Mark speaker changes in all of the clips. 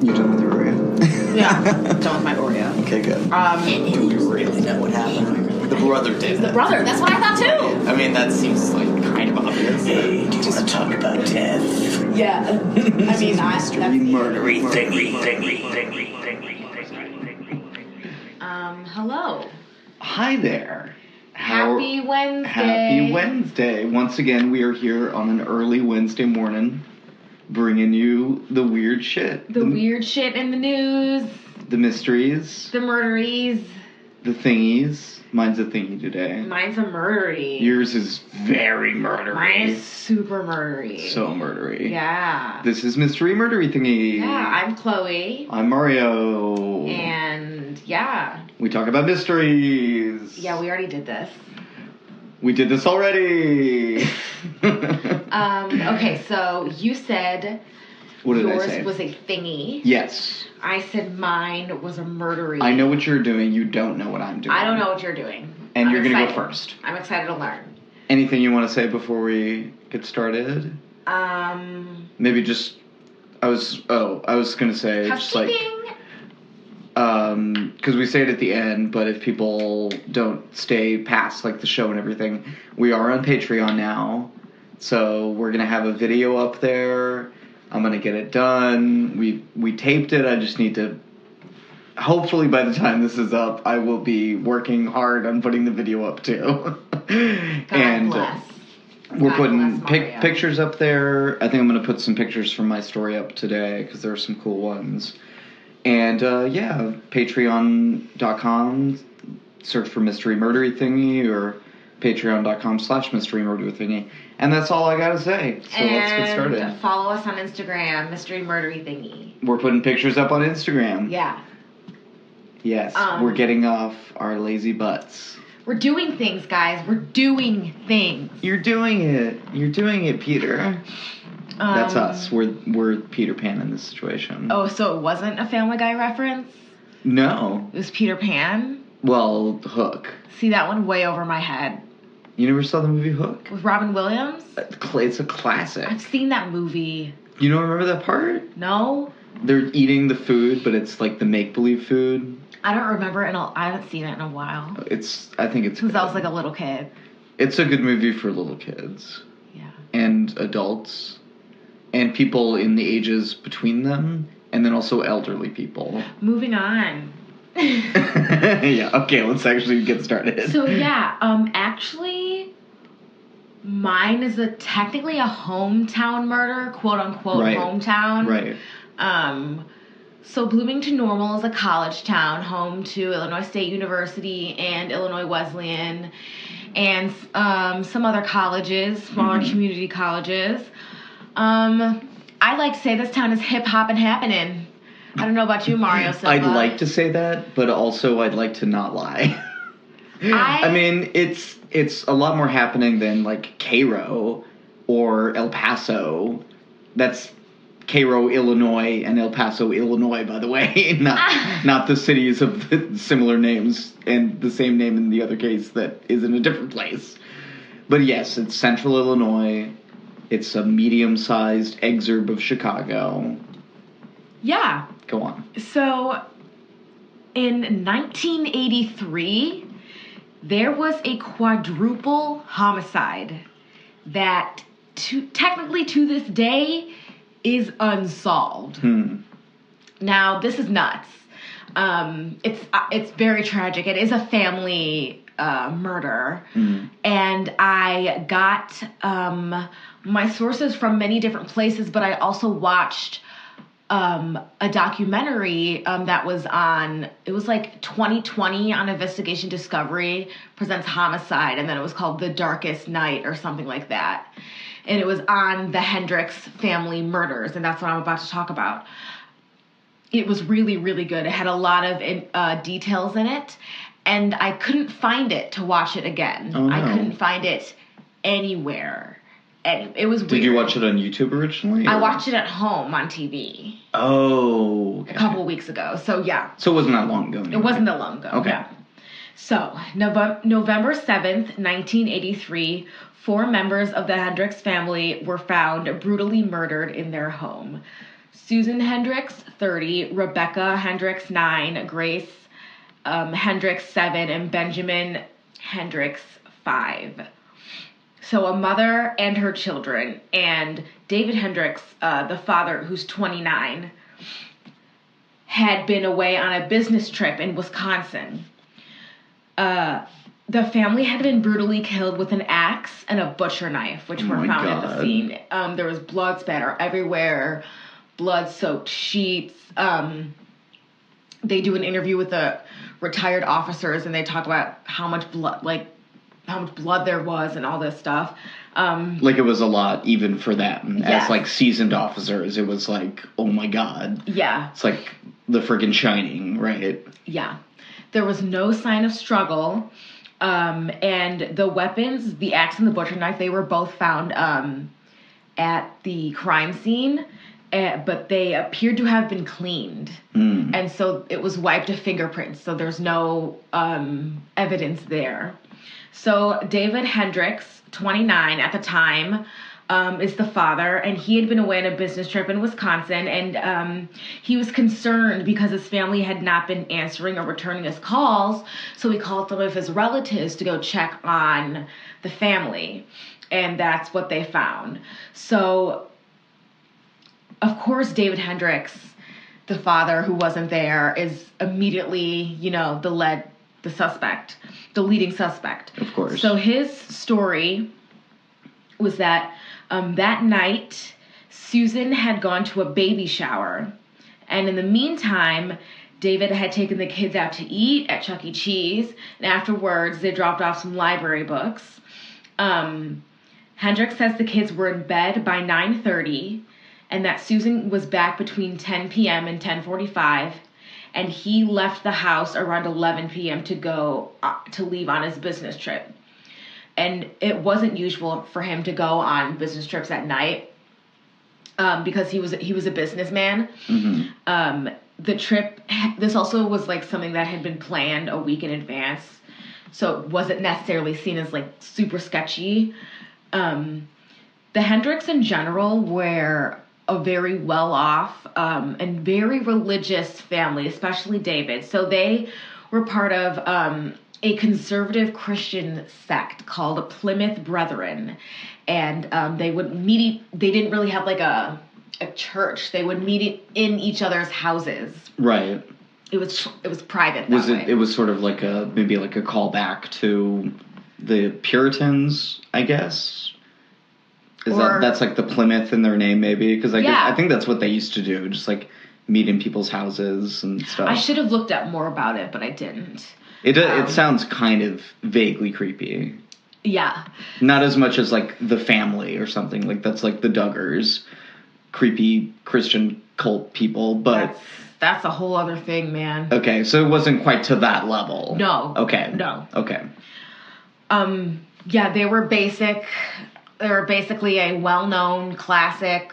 Speaker 1: You done with your Oreo?
Speaker 2: Yeah, done with my Oreo.
Speaker 1: Okay, good.
Speaker 3: Do we really know what happened? The brother did.
Speaker 2: The brother, that's what I thought too.
Speaker 3: I mean, that seems like kind of obvious.
Speaker 4: Hey, do you want to talk about death?
Speaker 2: Yeah. I mean,
Speaker 4: Murdery thingy.
Speaker 2: Hello.
Speaker 1: Hi there.
Speaker 2: Happy Wednesday.
Speaker 1: Happy Wednesday. Once again, we are here on an early Wednesday morning, bringing you the weird shit.
Speaker 2: The weird shit in the news.
Speaker 1: The mysteries.
Speaker 2: The murderies.
Speaker 1: The thingies. Mine's a thingy today.
Speaker 2: Mine's a murdery.
Speaker 1: Yours is very murdery.
Speaker 2: Mine is super murdery.
Speaker 1: So murdery.
Speaker 2: Yeah.
Speaker 1: This is Mystery Murdery Thingy.
Speaker 2: Yeah, I'm Chloe.
Speaker 1: I'm Mario.
Speaker 2: And yeah.
Speaker 1: We talk about mysteries.
Speaker 2: Yeah, we already did this.
Speaker 1: We did this already.
Speaker 2: Okay, so you said
Speaker 1: What did I
Speaker 2: yours
Speaker 1: say?
Speaker 2: was a thingy.
Speaker 1: Yes.
Speaker 2: I said mine was a murdery.
Speaker 1: I know what you're doing. You don't know what I'm doing.
Speaker 2: I don't know what you're doing.
Speaker 1: And you're going to go
Speaker 2: excited.
Speaker 1: first.
Speaker 2: I'm excited to learn.
Speaker 1: Anything you want to say before we get started? Maybe just... I was going to say just like... Because we say it at the end, but if people don't stay past like the show and everything, we are on Patreon now. So we're going to have a video up there. I'm going to get it done. We taped it. I just need to... Hopefully by the time this is up, I will be working hard on putting the video up too.
Speaker 2: God bless.
Speaker 1: We're
Speaker 2: God
Speaker 1: putting
Speaker 2: bless
Speaker 1: pictures up there. I think I'm going to put some pictures from my story up today because there are some cool ones. And yeah, patreon.com, search for Mystery Murdery Thingy or patreon.com/Mystery Murdery Thingy. And that's all I gotta say. So let's get started.
Speaker 2: And follow us on Instagram, Mystery Murdery Thingy.
Speaker 1: We're putting pictures up on Instagram.
Speaker 2: Yeah.
Speaker 1: Yes, we're getting off our lazy butts.
Speaker 2: We're doing things, guys. We're doing things.
Speaker 1: You're doing it. You're doing it, Peter. That's us. We're Peter Pan in this situation.
Speaker 2: Oh, so it wasn't a Family Guy reference?
Speaker 1: No.
Speaker 2: It was Peter Pan?
Speaker 1: Well, Hook.
Speaker 2: See, that one way over my head.
Speaker 1: You never saw the movie Hook?
Speaker 2: With Robin Williams?
Speaker 1: It's a classic.
Speaker 2: I've seen that movie.
Speaker 1: You don't remember that part?
Speaker 2: No?
Speaker 1: They're eating the food, but it's like the make-believe food.
Speaker 2: I don't remember it. I haven't seen it in a while.
Speaker 1: I think it's
Speaker 2: since I was like a little kid.
Speaker 1: It's a good movie for little kids.
Speaker 2: Yeah. And
Speaker 1: adults. And people in the ages between them. And then also elderly people.
Speaker 2: Moving on.
Speaker 1: Yeah, okay, let's actually get started.
Speaker 2: So yeah, actually, mine is technically a hometown murder, quote unquote hometown.
Speaker 1: Right.
Speaker 2: So Bloomington Normal is a college town, home to Illinois State University and Illinois Wesleyan, and some other colleges, smaller community colleges. I like to say this town is hip hop and happening. I don't know about you, Mario Silva.
Speaker 1: I'd like to say that, but also I'd like to not lie. I mean, it's a lot more happening than like Cairo or El Paso. That's Cairo, Illinois, and El Paso, Illinois, by the way. Not the cities of the similar names and the same name in the other case that is in a different place. But yes, it's central Illinois. It's a medium-sized exurb of Chicago.
Speaker 2: Yeah.
Speaker 1: Go on.
Speaker 2: So, in 1983, there was a quadruple homicide that, technically to this day, is unsolved. Now, this is nuts. It's very tragic. It is a family murder, and I got my sources from many different places, but I also watched a documentary that was on, it was like 2020 on Investigation Discovery Presents Homicide, and then it was called The Darkest Night or something like that. And it was on the Hendricks family murders, and that's what I'm about to talk about. It was really, really good. It had a lot of details in it, and I couldn't find it to watch it again.
Speaker 1: Oh, no.
Speaker 2: I couldn't find it anywhere. And it was weird.
Speaker 1: Did you watch it on YouTube originally?
Speaker 2: I watched it at home on TV.
Speaker 1: Oh, okay.
Speaker 2: A couple of weeks ago. So, yeah.
Speaker 1: So it wasn't that long ago anyway.
Speaker 2: It wasn't that long ago.
Speaker 1: Okay.
Speaker 2: Yeah. So, November 7th, 1983, 4 members of the Hendricks family were found brutally murdered in their home. Susan Hendricks, 30, Rebecca Hendricks, 9, Grace Hendricks, 7, and Benjamin Hendricks, 5. So a mother and her children, and David Hendricks, the father, who's 29, had been away on a business trip in Wisconsin. The family had been brutally killed with an axe and a butcher knife, which were found at the scene. There was blood spatter everywhere, blood-soaked sheets. They do an interview with the retired officers, and they talk about how much blood there was and all this stuff.
Speaker 1: Like, it was a lot even for them.
Speaker 2: Yes.
Speaker 1: As, like, seasoned officers. It was like, oh my God.
Speaker 2: Yeah.
Speaker 1: It's like the friggin' Shining, right?
Speaker 2: Yeah. There was no sign of struggle. And the weapons, the axe and the butcher knife, they were both found at the crime scene. But they appeared to have been cleaned. And so it was wiped of fingerprints. So there's no evidence there. So David Hendricks, 29 at the time, is the father, and he had been away on a business trip in Wisconsin, and he was concerned because his family had not been answering or returning his calls, so he called some of his relatives to go check on the family, and that's what they found. So, of course, David Hendricks, the father who wasn't there, is immediately, the leading suspect.
Speaker 1: Of course.
Speaker 2: So his story was that that night, Susan had gone to a baby shower. And in the meantime, David had taken the kids out to eat at Chuck E. Cheese. And afterwards, they dropped off some library books. Hendricks says the kids were in bed by 9:30 and that Susan was back between 10 p.m. and 10:45. And he left the house around 11 p.m. to leave on his business trip. And it wasn't usual for him to go on business trips at night because he was a businessman. Mm-hmm. The trip, this also was like something that had been planned a week in advance, so it wasn't necessarily seen as like super sketchy. The Hendricks in general were a very well-off and very religious family, especially David. So they were part of a conservative Christian sect called the Plymouth Brethren. And they would meet, they didn't really have like a church. They would meet in each other's houses.
Speaker 1: Right.
Speaker 2: It was private.
Speaker 1: It was sort of like maybe like a callback to the Puritans, I guess? That's like the Plymouth in their name, maybe? Because I think that's what they used to do, just like meet in people's houses and stuff.
Speaker 2: I should have looked up more about it, but I didn't.
Speaker 1: It sounds kind of vaguely creepy.
Speaker 2: Yeah.
Speaker 1: Not as much as like The Family or something. Like that's like the Duggars, creepy Christian cult people, but
Speaker 2: that's a whole other thing, man.
Speaker 1: Okay, so it wasn't quite to that level.
Speaker 2: No.
Speaker 1: Okay.
Speaker 2: No.
Speaker 1: Okay.
Speaker 2: Yeah, they were basically a well-known, classic,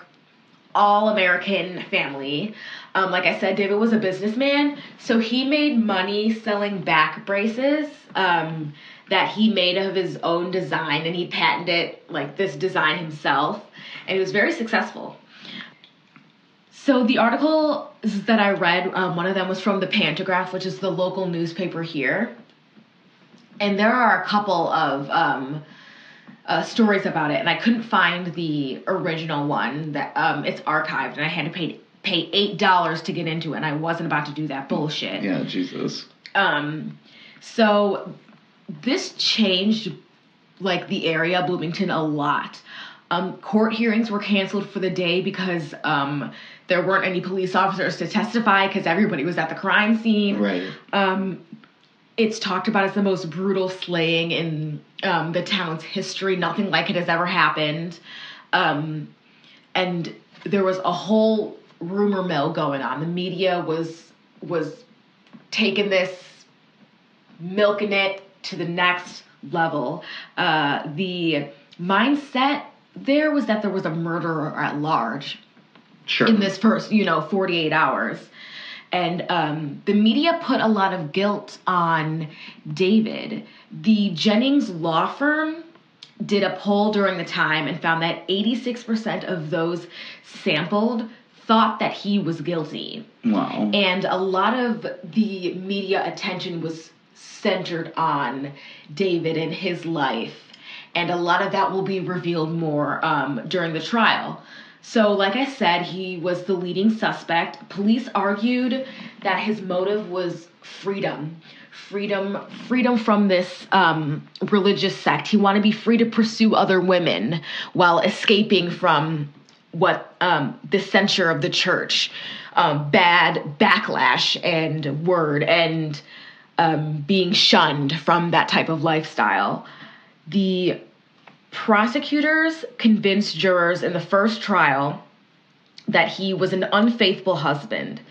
Speaker 2: all-American family. Like I said, David was a businessman, so he made money selling back braces that he made of his own design, and he patented like this design himself, and he was very successful. So the articles that I read, one of them was from the Pantograph, which is the local newspaper here, and there are a couple of stories about it, and I couldn't find the original one. That it's archived, and I had to pay $8 to get into it, and I wasn't about to do that bullshit.
Speaker 1: Yeah, Jesus.
Speaker 2: So this changed, like, the area, Bloomington, a lot. Court hearings were canceled for the day because there weren't any police officers to testify because everybody was at the crime scene.
Speaker 1: Right.
Speaker 2: It's talked about as the most brutal slaying in the town's history. Nothing like it has ever happened. And there was a whole rumor mill going on. The media was taking this, milking it to the next level. The mindset there was that there was a murderer at large.
Speaker 1: Sure. In
Speaker 2: this first, 48 hours. And the media put a lot of guilt on David. The Jennings law firm did a poll during the time and found that 86% of those sampled thought that he was guilty.
Speaker 1: Wow.
Speaker 2: And a lot of the media attention was centered on David and his life. And a lot of that will be revealed more during the trial. So, like I said, he was the leading suspect. Police argued that his motive was freedom from this religious sect. He wanted to be free to pursue other women while escaping from what the censure of the church, bad backlash and word, and being shunned from that type of lifestyle. The prosecutors convinced jurors in the first trial that he was an unfaithful husband.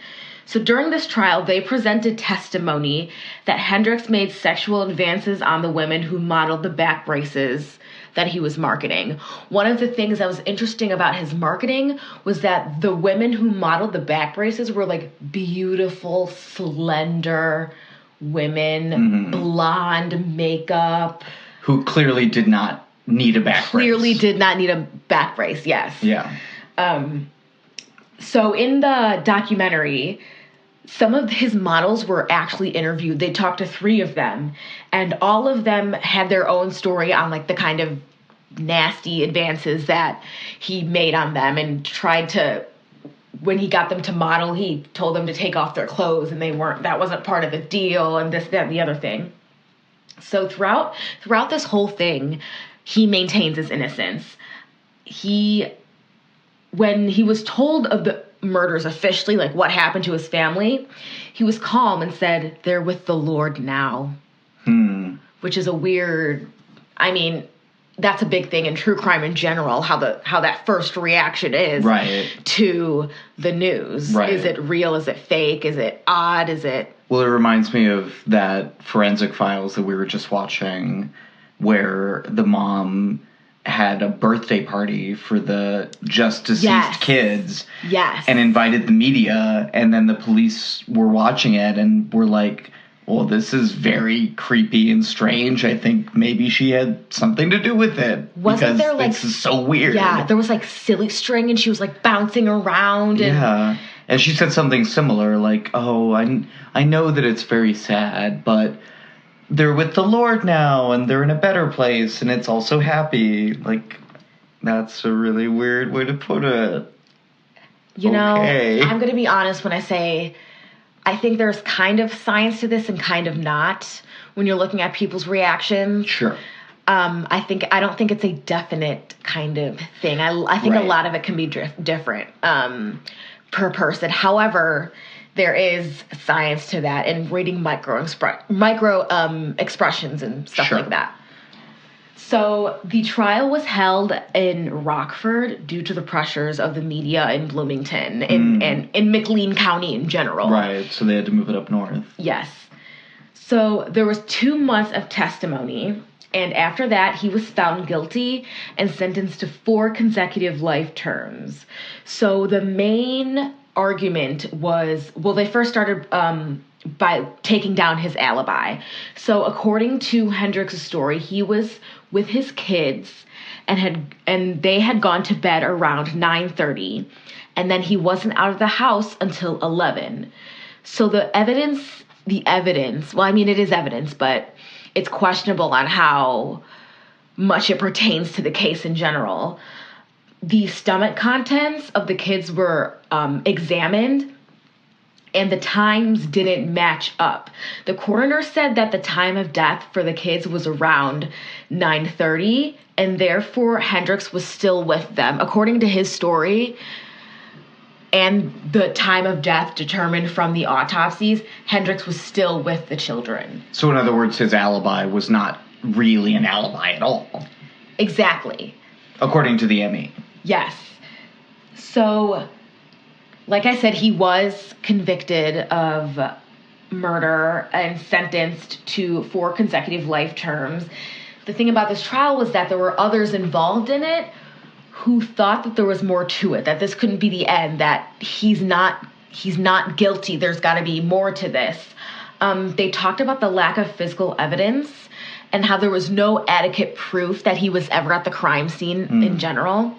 Speaker 2: So during this trial, they presented testimony that Hendricks made sexual advances on the women who modeled the back braces that he was marketing. One of the things that was interesting about his marketing was that the women who modeled the back braces were like beautiful, slender women, blonde makeup.
Speaker 1: Who clearly did not need a back brace.
Speaker 2: Clearly did not need a back brace, yes.
Speaker 1: Yeah.
Speaker 2: So in the documentary, some of his models were actually interviewed. They talked to 3 of them, and all of them had their own story on like the kind of nasty advances that he made on them, and tried to, when he got them to model, he told them to take off their clothes, and that wasn't part of the deal, and this, that, and the other thing. So throughout this whole thing, he maintains his innocence. When he was told of the murders officially, like what happened to his family, he was calm and said, "They're with the Lord now." Which is a weird, I mean, that's a big thing in true crime in general, how that first reaction is to the news. Right. Is it real? Is it fake? Is it odd? Is it...
Speaker 1: Well, it reminds me of that Forensic Files that we were just watching, where the mom had a birthday party for the just deceased kids.
Speaker 2: Yes.
Speaker 1: And invited the media, and then the police were watching it and were like, well, this is very creepy and strange. I think maybe she had something to do with it.
Speaker 2: Wasn't there like...
Speaker 1: This is so weird.
Speaker 2: Yeah, there was like silly string and she was like bouncing around. And...
Speaker 1: Yeah. And she said something similar, like, "Oh, I know that it's very sad, but they're with the Lord now, and they're in a better place, and it's also happy." Like, that's a really weird way to put it.
Speaker 2: You know, I'm going to be honest when I say I think there's kind of science to this and kind of not when you're looking at people's reactions.
Speaker 1: Sure.
Speaker 2: I don't think it's a definite kind of thing. I think a lot of it can be different. Per person. However, there is science to that, and reading micro expressions and stuff like that. So the trial was held in Rockford due to the pressures of the media in Bloomington and in McLean County in general.
Speaker 1: Right, so they had to move it up north.
Speaker 2: Yes. So there was 2 months of testimony, and after that, he was found guilty and sentenced to 4 consecutive life terms. So the main argument was, well, they first started by taking down his alibi. So according to Hendricks' story, he was with his kids and they had gone to bed around 9:30, and then he wasn't out of the house until 11. So the evidence, well, I mean, it is evidence, but it's questionable on how much it pertains to the case in general. The stomach contents of the kids were examined, and the times didn't match up. The coroner said that the time of death for the kids was around 9:30, and therefore Hendricks was still with them. According to his story, and the time of death determined from the autopsies, Hendricks was still with the children.
Speaker 1: So in other words, his alibi was not really an alibi at all.
Speaker 2: Exactly.
Speaker 1: According to the ME.
Speaker 2: Yes. So, like I said, he was convicted of murder and sentenced to 4 consecutive life terms. The thing about this trial was that there were others involved in it who thought that there was more to it, that this couldn't be the end, that he's not guilty, there's got to be more to this. They talked about the lack of physical evidence and how there was no adequate proof that he was ever at the crime scene in general.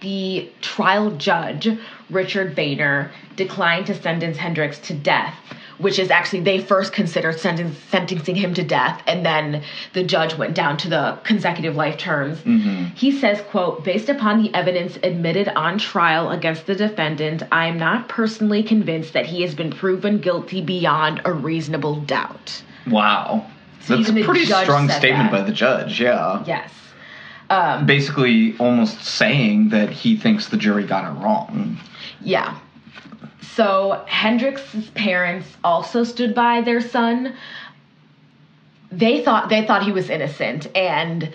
Speaker 2: the trial judge, Richard Boehner, declined to sentence Hendricks to death, which is actually, they first considered sentencing him to death, and then the judge went down to the consecutive life terms. He says, quote, based upon the evidence admitted on trial against the defendant, I am not personally convinced that he has been proven guilty beyond a reasonable doubt.
Speaker 1: Wow.
Speaker 2: So
Speaker 1: that's a pretty strong statement by the judge, yeah.
Speaker 2: Yes.
Speaker 1: Basically almost saying that he thinks the jury got it wrong.
Speaker 2: Yeah. So Hendricks' parents also stood by their son. They thought he was innocent, and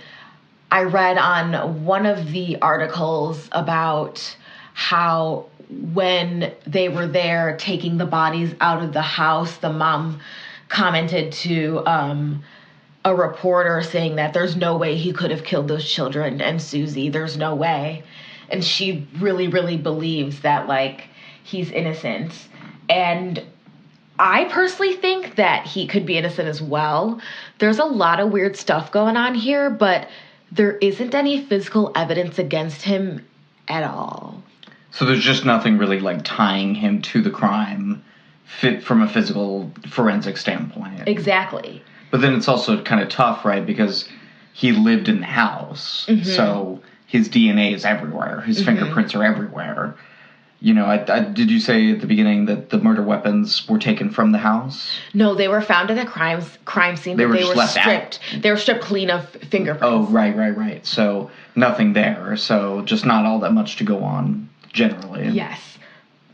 Speaker 2: I read on one of the articles about how when they were there taking the bodies out of the house, the mom commented to a reporter saying that there's no way he could have killed those children and Susie, there's no way. And she really, really believes that, like, he's innocent. And I personally think that he could be innocent as well. There's a lot of weird stuff going on here, but there isn't any physical evidence against him at all.
Speaker 1: So there's just nothing really, like, tying him to the crime from a physical forensic standpoint.
Speaker 2: Exactly.
Speaker 1: But then it's also kind of tough, right? Because he lived in the house, so his DNA is everywhere. His fingerprints are everywhere. You know, did you say at the beginning that the murder weapons were taken from the house?
Speaker 2: No, they were found at the crime scene.
Speaker 1: They were just left
Speaker 2: stripped.
Speaker 1: out.
Speaker 2: They were stripped clean of fingerprints.
Speaker 1: Oh, right. So nothing there. So just not all that much to go on generally.
Speaker 2: Yes.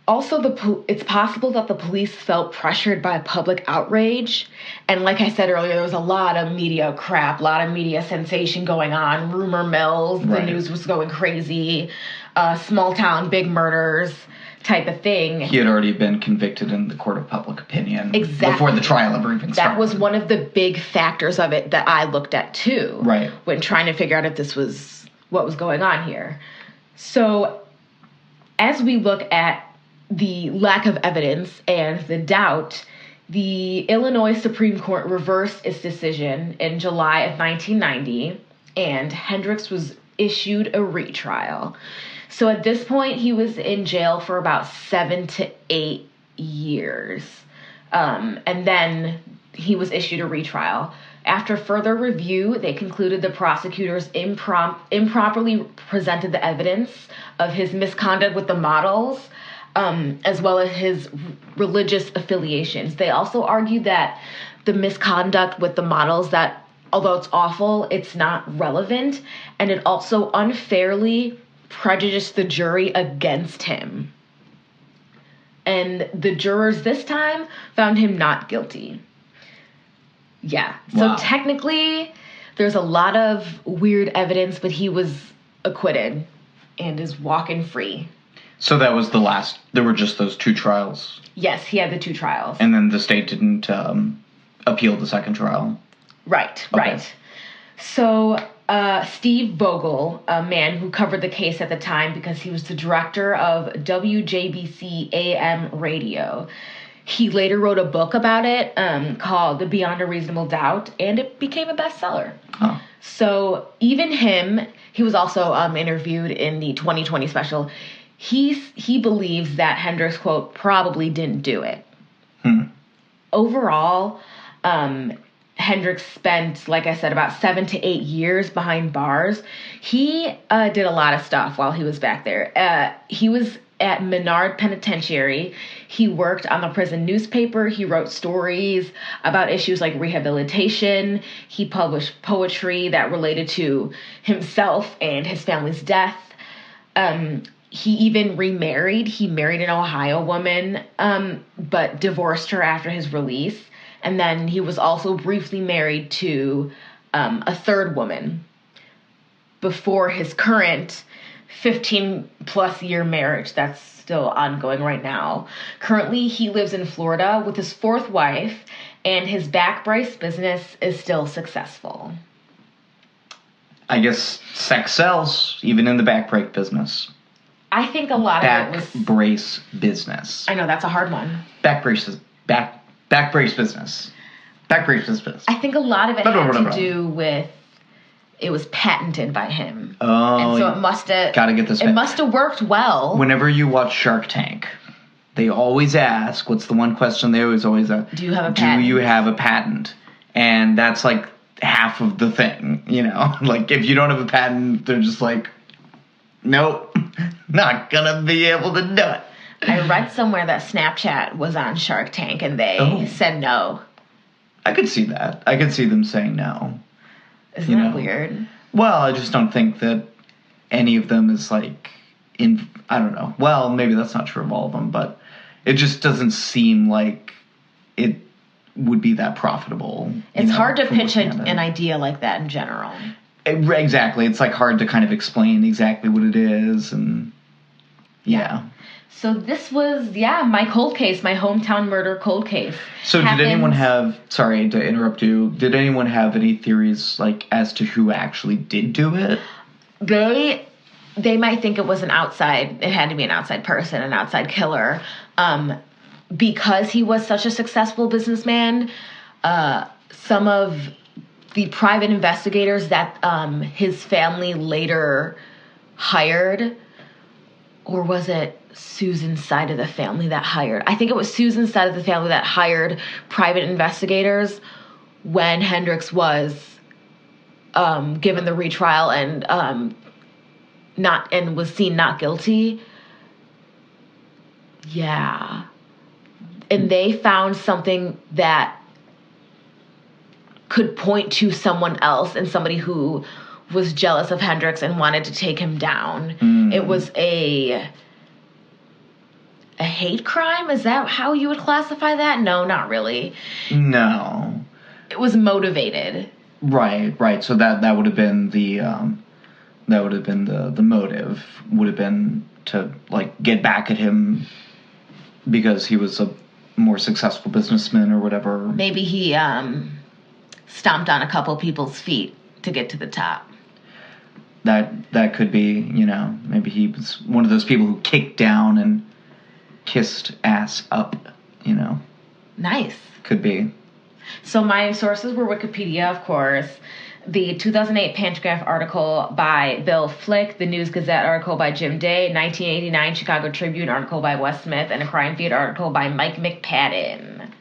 Speaker 2: Also, it's possible that the police felt pressured by public outrage. And like I said earlier, there was a lot of media crap, a lot of media sensation going on, rumor mills, the news was going crazy, small town, big murders type of thing.
Speaker 1: He had already been convicted in the court of public opinion.
Speaker 2: Exactly.
Speaker 1: Before the trial ever even started.
Speaker 2: That was one of the big factors of it that I looked at too.
Speaker 1: Right.
Speaker 2: When trying to figure out if this was what was going on here. So as we look at the lack of evidence and the doubt, the Illinois Supreme Court reversed its decision in July of 1990, and Hendricks was issued a retrial. So at this point, he was in jail for about 7 to 8 years. And then he was issued a retrial. After further review, they concluded the prosecutors improperly presented the evidence of his misconduct with the models, as well as his religious affiliations. They also argued that the misconduct with the models, that although it's awful, it's not relevant, and it also unfairly prejudiced the jury against him. And the jurors this time found him not guilty. Yeah.
Speaker 1: Wow.
Speaker 2: So technically, there's a lot of weird evidence, but he was acquitted and is walking free.
Speaker 1: So that was the last. There were just those 2 trials.
Speaker 2: Yes, he had the 2 trials.
Speaker 1: And then the state didn't appeal the second trial.
Speaker 2: Right.
Speaker 1: Okay.
Speaker 2: Right. So Steve Bogle, a man who covered the case at the time because he was the director of WJBC AM radio, he later wrote a book about it called Beyond a Reasonable Doubt, and it became a bestseller.
Speaker 1: Oh.
Speaker 2: So even him, he was also interviewed in the 2020 special. He believes that Hendricks, quote, probably didn't do it. Overall, Hendricks spent, like I said, about 7 to 8 years behind bars. He did a lot of stuff while he was back there. He was at Menard Penitentiary. He worked on the prison newspaper. He wrote stories about issues like rehabilitation. He published poetry that related to himself and his family's death. He even remarried. He married an Ohio woman, but divorced her after his release. And then he was also briefly married to a third woman before his current 15-plus year marriage that's still ongoing right now. Currently, he lives in Florida with his 4th wife, and his back brace business is still successful.
Speaker 1: I guess sex sells, even in the back break business.
Speaker 2: I think a lot of it was...
Speaker 1: Back brace business.
Speaker 2: I know, that's a hard one.
Speaker 1: Back brace business. Back brace business.
Speaker 2: I think a lot of it had to do with it was patented by him.
Speaker 1: Oh,
Speaker 2: and so it must have...
Speaker 1: Gotta get this.
Speaker 2: It must have worked well.
Speaker 1: Whenever you watch Shark Tank, they always ask, what's the one question they always ask?
Speaker 2: Do you have a patent?
Speaker 1: Do you have a patent? And that's like half of the thing, you know? Like, if you don't have a patent, they're just like, nope, not gonna be able to do it.
Speaker 2: I read somewhere that Snapchat was on Shark Tank and they said no.
Speaker 1: I could see that. I could see them saying no.
Speaker 2: Isn't that weird?
Speaker 1: Well, I just don't think that any of them is like I don't know. Well, maybe that's not true of all of them, but it just doesn't seem like it would be that profitable.
Speaker 2: It's hard to pitch an idea like that in general.
Speaker 1: Exactly. It's like hard to kind of explain exactly what it is, and yeah.
Speaker 2: So this was, my cold case, my hometown murder cold case.
Speaker 1: So did anyone have, sorry to interrupt you, did anyone have any theories, like, as to who actually did do it?
Speaker 2: They might think it was it had to be an outside person, an outside killer. Because he was such a successful businessman, some of the private investigators that his family later hired, or was it Susan's side of the family that hired? I think it was Susan's side of the family that hired private investigators when Hendricks was given the retrial and was seen not guilty. Yeah. And they found something that could point to someone else and somebody who was jealous of Hendricks and wanted to take him down. It was a hate crime? Is that how you would classify that? No, not really.
Speaker 1: No.
Speaker 2: It was motivated.
Speaker 1: Right. So that would have been the motive. Would have been to like get back at him because he was a more successful businessman or whatever.
Speaker 2: Maybe he stomped on a couple people's feet to get to the top.
Speaker 1: That could be, maybe he was one of those people who kicked down and kissed ass up,
Speaker 2: Nice.
Speaker 1: Could be.
Speaker 2: So my sources were Wikipedia, of course, the 2008 Pantograph article by Bill Flick, the News Gazette article by Jim Day, 1989 Chicago Tribune article by Wes Smith, and a Crime Feed article by Mike McPadden.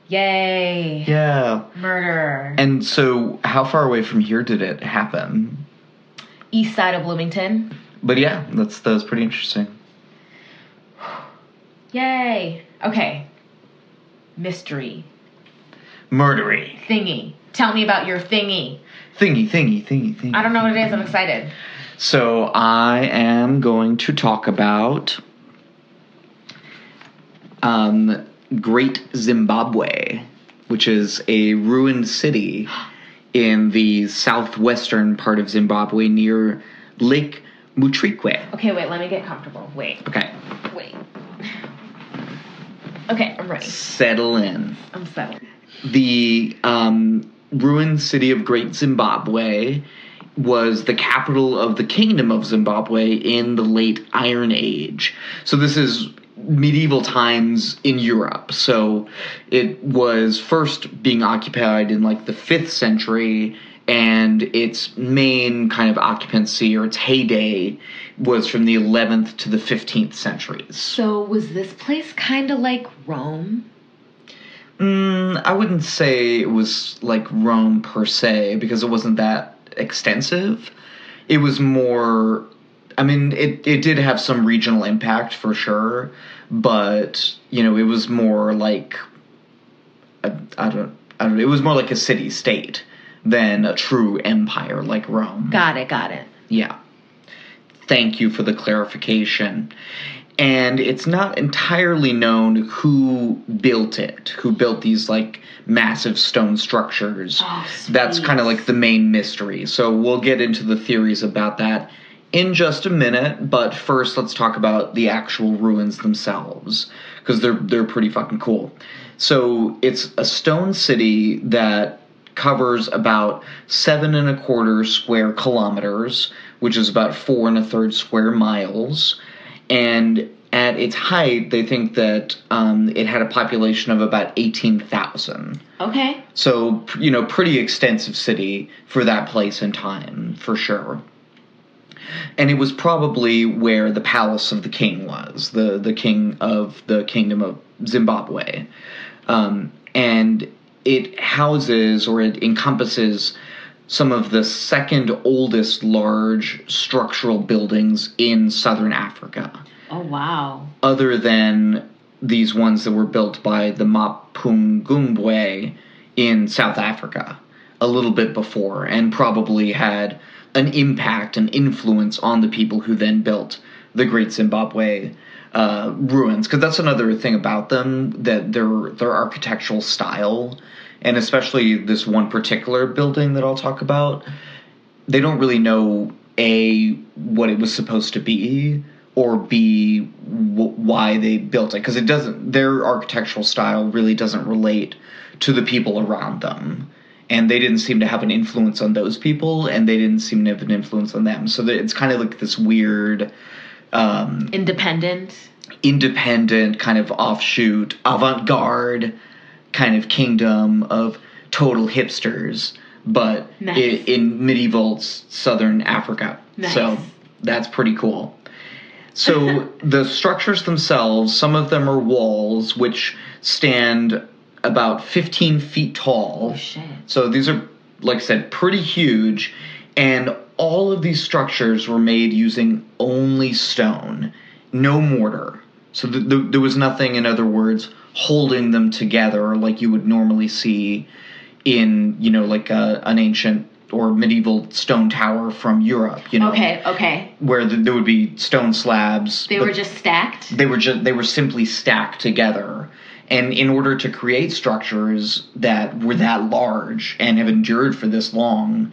Speaker 2: Yay.
Speaker 1: Yeah.
Speaker 2: Murder.
Speaker 1: And so how far away from here did it happen?
Speaker 2: East side of Bloomington.
Speaker 1: But yeah, that was pretty interesting.
Speaker 2: Yay. Okay. Mystery.
Speaker 1: Murdery.
Speaker 2: Thingy. Tell me about your thingy.
Speaker 1: Thingy.
Speaker 2: I don't know what it is. I'm excited.
Speaker 1: So I am going to talk about Great Zimbabwe, which is a ruined city in the southwestern part of Zimbabwe near Lake Mutrikwe.
Speaker 2: Okay, wait. Let me get comfortable. Wait.
Speaker 1: Okay.
Speaker 2: Wait. Okay, I'm ready.
Speaker 1: Settle in.
Speaker 2: I'm settled.
Speaker 1: The ruined city of Great Zimbabwe was the capital of the Kingdom of Zimbabwe in the late Iron Age. So this is medieval times in Europe. So it was first being occupied in like the 5th century, and its main kind of occupancy or its heyday was from the 11th to the 15th centuries.
Speaker 2: So was this place kind of like Rome?
Speaker 1: I wouldn't say it was like Rome per se, because it wasn't that extensive. It was more, I mean, it did have some regional impact for sure, but, it was more like, I don't know, it was more like a city-state than a true empire like Rome.
Speaker 2: Got it.
Speaker 1: Yeah. Thank you for the clarification. And it's not entirely known who built these, like, massive stone structures.
Speaker 2: Oh,
Speaker 1: that's kind of like the main mystery. So we'll get into the theories about that in just a minute. But first, let's talk about the actual ruins themselves, because they're pretty fucking cool. So it's a stone city that covers about 7 1/4 square kilometers, which is about 4 1/3 square miles. And at its height, they think that it had a population of about 18,000.
Speaker 2: Okay.
Speaker 1: So, pretty extensive city for that place and time, for sure. And it was probably where the palace of the king was, the king of the Kingdom of Zimbabwe. And it houses, or it encompasses, some of the second oldest large structural buildings in southern Africa.
Speaker 2: Oh, wow.
Speaker 1: Other than these ones that were built by the Mapungubwe in South Africa a little bit before, and probably had an impact, an influence on the people who then built the Great Zimbabwe ruins. Because that's another thing about them, that their architectural style, and especially this one particular building that I'll talk about, they don't really know, A, what it was supposed to be, or B, why they built it. Because their architectural style really doesn't relate to the people around them. And they didn't seem to have an influence on those people, and they didn't seem to have an influence on them. So it's kind of like this weird...
Speaker 2: independent
Speaker 1: kind of offshoot, avant-garde kind of kingdom of total hipsters, but
Speaker 2: nice.
Speaker 1: in medieval southern Africa.
Speaker 2: Nice.
Speaker 1: So that's pretty cool. So the structures themselves, some of them are walls, which stand about 15 feet tall.
Speaker 2: Oh, shit.
Speaker 1: So these are, like I said, pretty huge, and all of these structures were made using only stone, no mortar. So there was nothing, in other words, holding them together like you would normally see in, like an ancient or medieval stone tower from Europe,
Speaker 2: Okay.
Speaker 1: where there would be stone slabs.
Speaker 2: They were just stacked?
Speaker 1: They were simply stacked together. And in order to create structures that were that large and have endured for this long,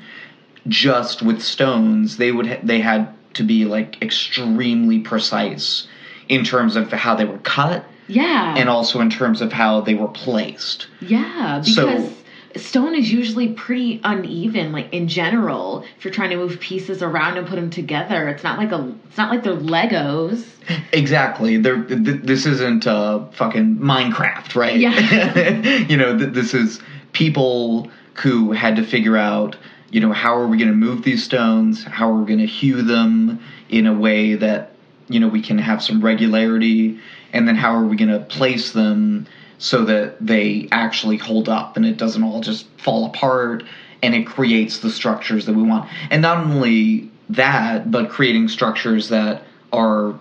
Speaker 1: just with stones, they had to be like extremely precise in terms of how they were cut.
Speaker 2: Yeah.
Speaker 1: And also in terms of how they were placed.
Speaker 2: Yeah, because stone is usually pretty uneven, like in general. If you're trying to move pieces around and put them together, it's not like they're Legos.
Speaker 1: Exactly. This isn't fucking Minecraft, right?
Speaker 2: Yeah.
Speaker 1: This is people who had to figure out, how are we going to move these stones? How are we going to hew them in a way that, we can have some regularity? And then how are we going to place them so that they actually hold up and it doesn't all just fall apart, and it creates the structures that we want. And not only that, but creating structures that are,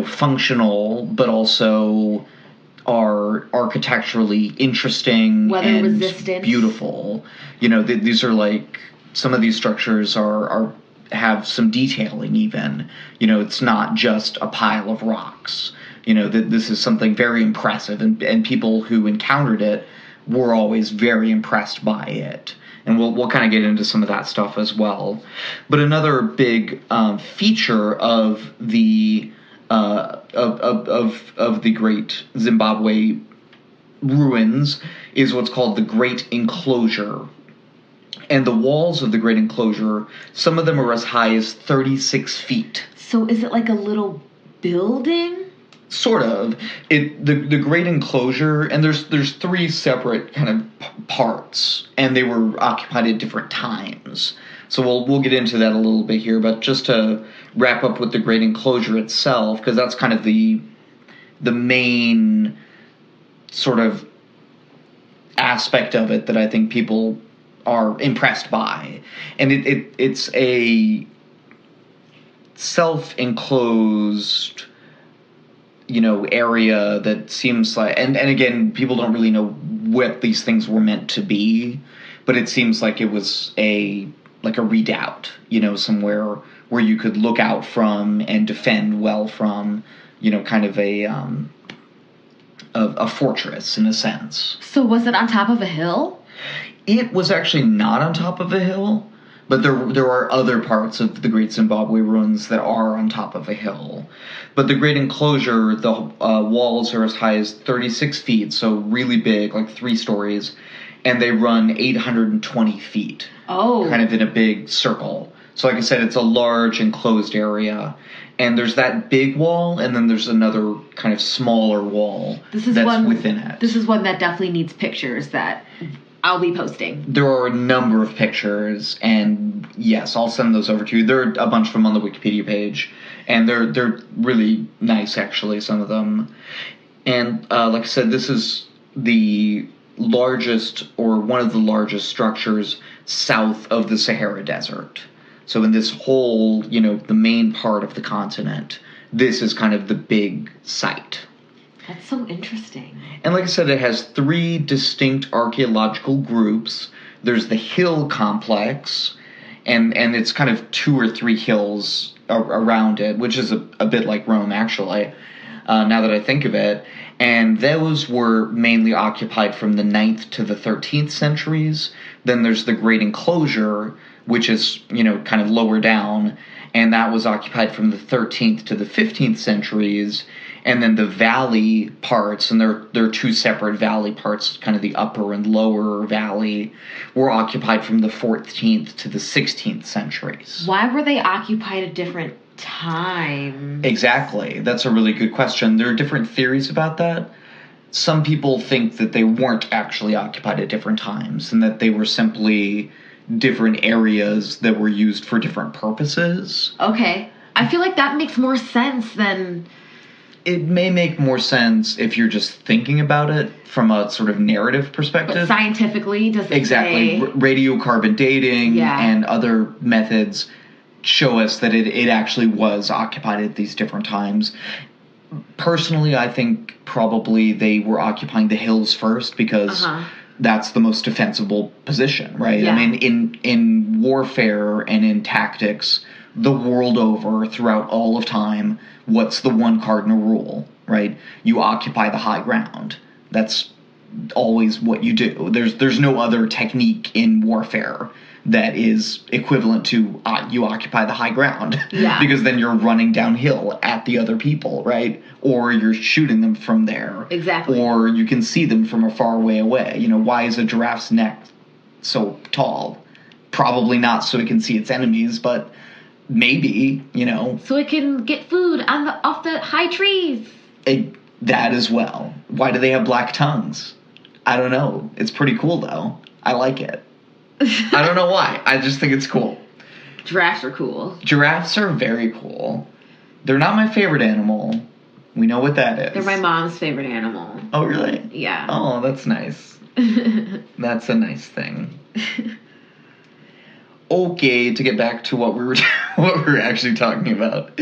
Speaker 1: functional, but also are architecturally interesting,
Speaker 2: weather
Speaker 1: and
Speaker 2: resistant,
Speaker 1: beautiful. These are like, some of these structures have some detailing even. It's not just a pile of rocks. This is something very impressive, and people who encountered it were always very impressed by it. And we'll kind of get into some of that stuff as well. But another big feature of the of the Great Zimbabwe ruins is what's called the Great Enclosure. And the walls of the Great Enclosure, some of them are as high as 36 feet.
Speaker 2: So is it like a little building?
Speaker 1: Sort of. The Great Enclosure, and there's three separate kind of parts, and they were occupied at different times. So we'll get into that a little bit here, but just to wrap up with the Great Enclosure itself, because that's kind of the main sort of aspect of it that I think people are impressed by. And it's a self-enclosed, area that seems like, and again, people don't really know what these things were meant to be, but it seems like it was a redoubt, somewhere where you could look out from and defend well from, kind of a fortress in a sense.
Speaker 2: So was it on top of a hill?
Speaker 1: It was actually not on top of a hill, but there are other parts of the Great Zimbabwe ruins that are on top of a hill. But the Great Enclosure, the walls are as high as 36 feet, so really big, like 3 stories, and they run 820 feet.
Speaker 2: Oh.
Speaker 1: Kind of in a big circle. So like I said, it's a large enclosed area. And there's that big wall, and then there's another kind of smaller wall within it.
Speaker 2: This is one that definitely needs pictures that I'll be posting.
Speaker 1: There are a number of pictures, and yes, I'll send those over to you. There are a bunch of them on the Wikipedia page, and they're really nice, actually, some of them. And like I said, this is the largest, or one of the largest structures south of the Sahara Desert. So in this whole, the main part of the continent, this is kind of the big site.
Speaker 2: That's so interesting.
Speaker 1: And like I said, it has 3 distinct archaeological groups. There's the hill complex, and it's kind of 2 or 3 hills around it, which is a bit like Rome, actually, now that I think of it. And those were mainly occupied from the 9th to the 13th centuries. Then there's the Great Enclosure, which is, kind of lower down, and that was occupied from the 13th to the 15th centuries. And then the valley parts, and there are 2 separate valley parts, kind of the upper and lower valley, were occupied from the 14th to the 16th centuries.
Speaker 2: Why were they occupied at different times?
Speaker 1: Exactly. That's a really good question. There are different theories about that. Some people think that they weren't actually occupied at different times, and that they were simply different areas that were used for different purposes.
Speaker 2: Okay. I feel like that makes more sense than...
Speaker 1: It may make more sense if you're just thinking about it from a sort of narrative perspective.
Speaker 2: But scientifically, does it
Speaker 1: exactly.
Speaker 2: say...
Speaker 1: Radiocarbon dating and other methods show us that it actually was occupied at these different times. Personally, I think probably they were occupying the hills first because that's the most defensible position, right?
Speaker 2: Yeah.
Speaker 1: I mean, in warfare and in tactics, the world over, throughout all of time, what's the one cardinal rule, right? You occupy the high ground. That's always what you do. There's no other technique in warfare that is equivalent to you occupy the high ground.
Speaker 2: Yeah.
Speaker 1: Because then you're running downhill at the other people, right? Or you're shooting them from there.
Speaker 2: Exactly.
Speaker 1: Or you can see them from a far way away. Why is a giraffe's neck so tall? Probably not so it can see its enemies, but maybe,
Speaker 2: So it can get food off the high trees.
Speaker 1: That as well. Why do they have black tongues? I don't know. It's pretty cool, though. I like it. I don't know why. I just think it's cool.
Speaker 2: Giraffes are cool.
Speaker 1: Giraffes are very cool. They're not my favorite animal. We know what that is.
Speaker 2: They're my mom's favorite animal.
Speaker 1: Oh, really?
Speaker 2: Yeah.
Speaker 1: Oh, that's nice. That's a nice thing. Okay, to get back to what we were actually talking about.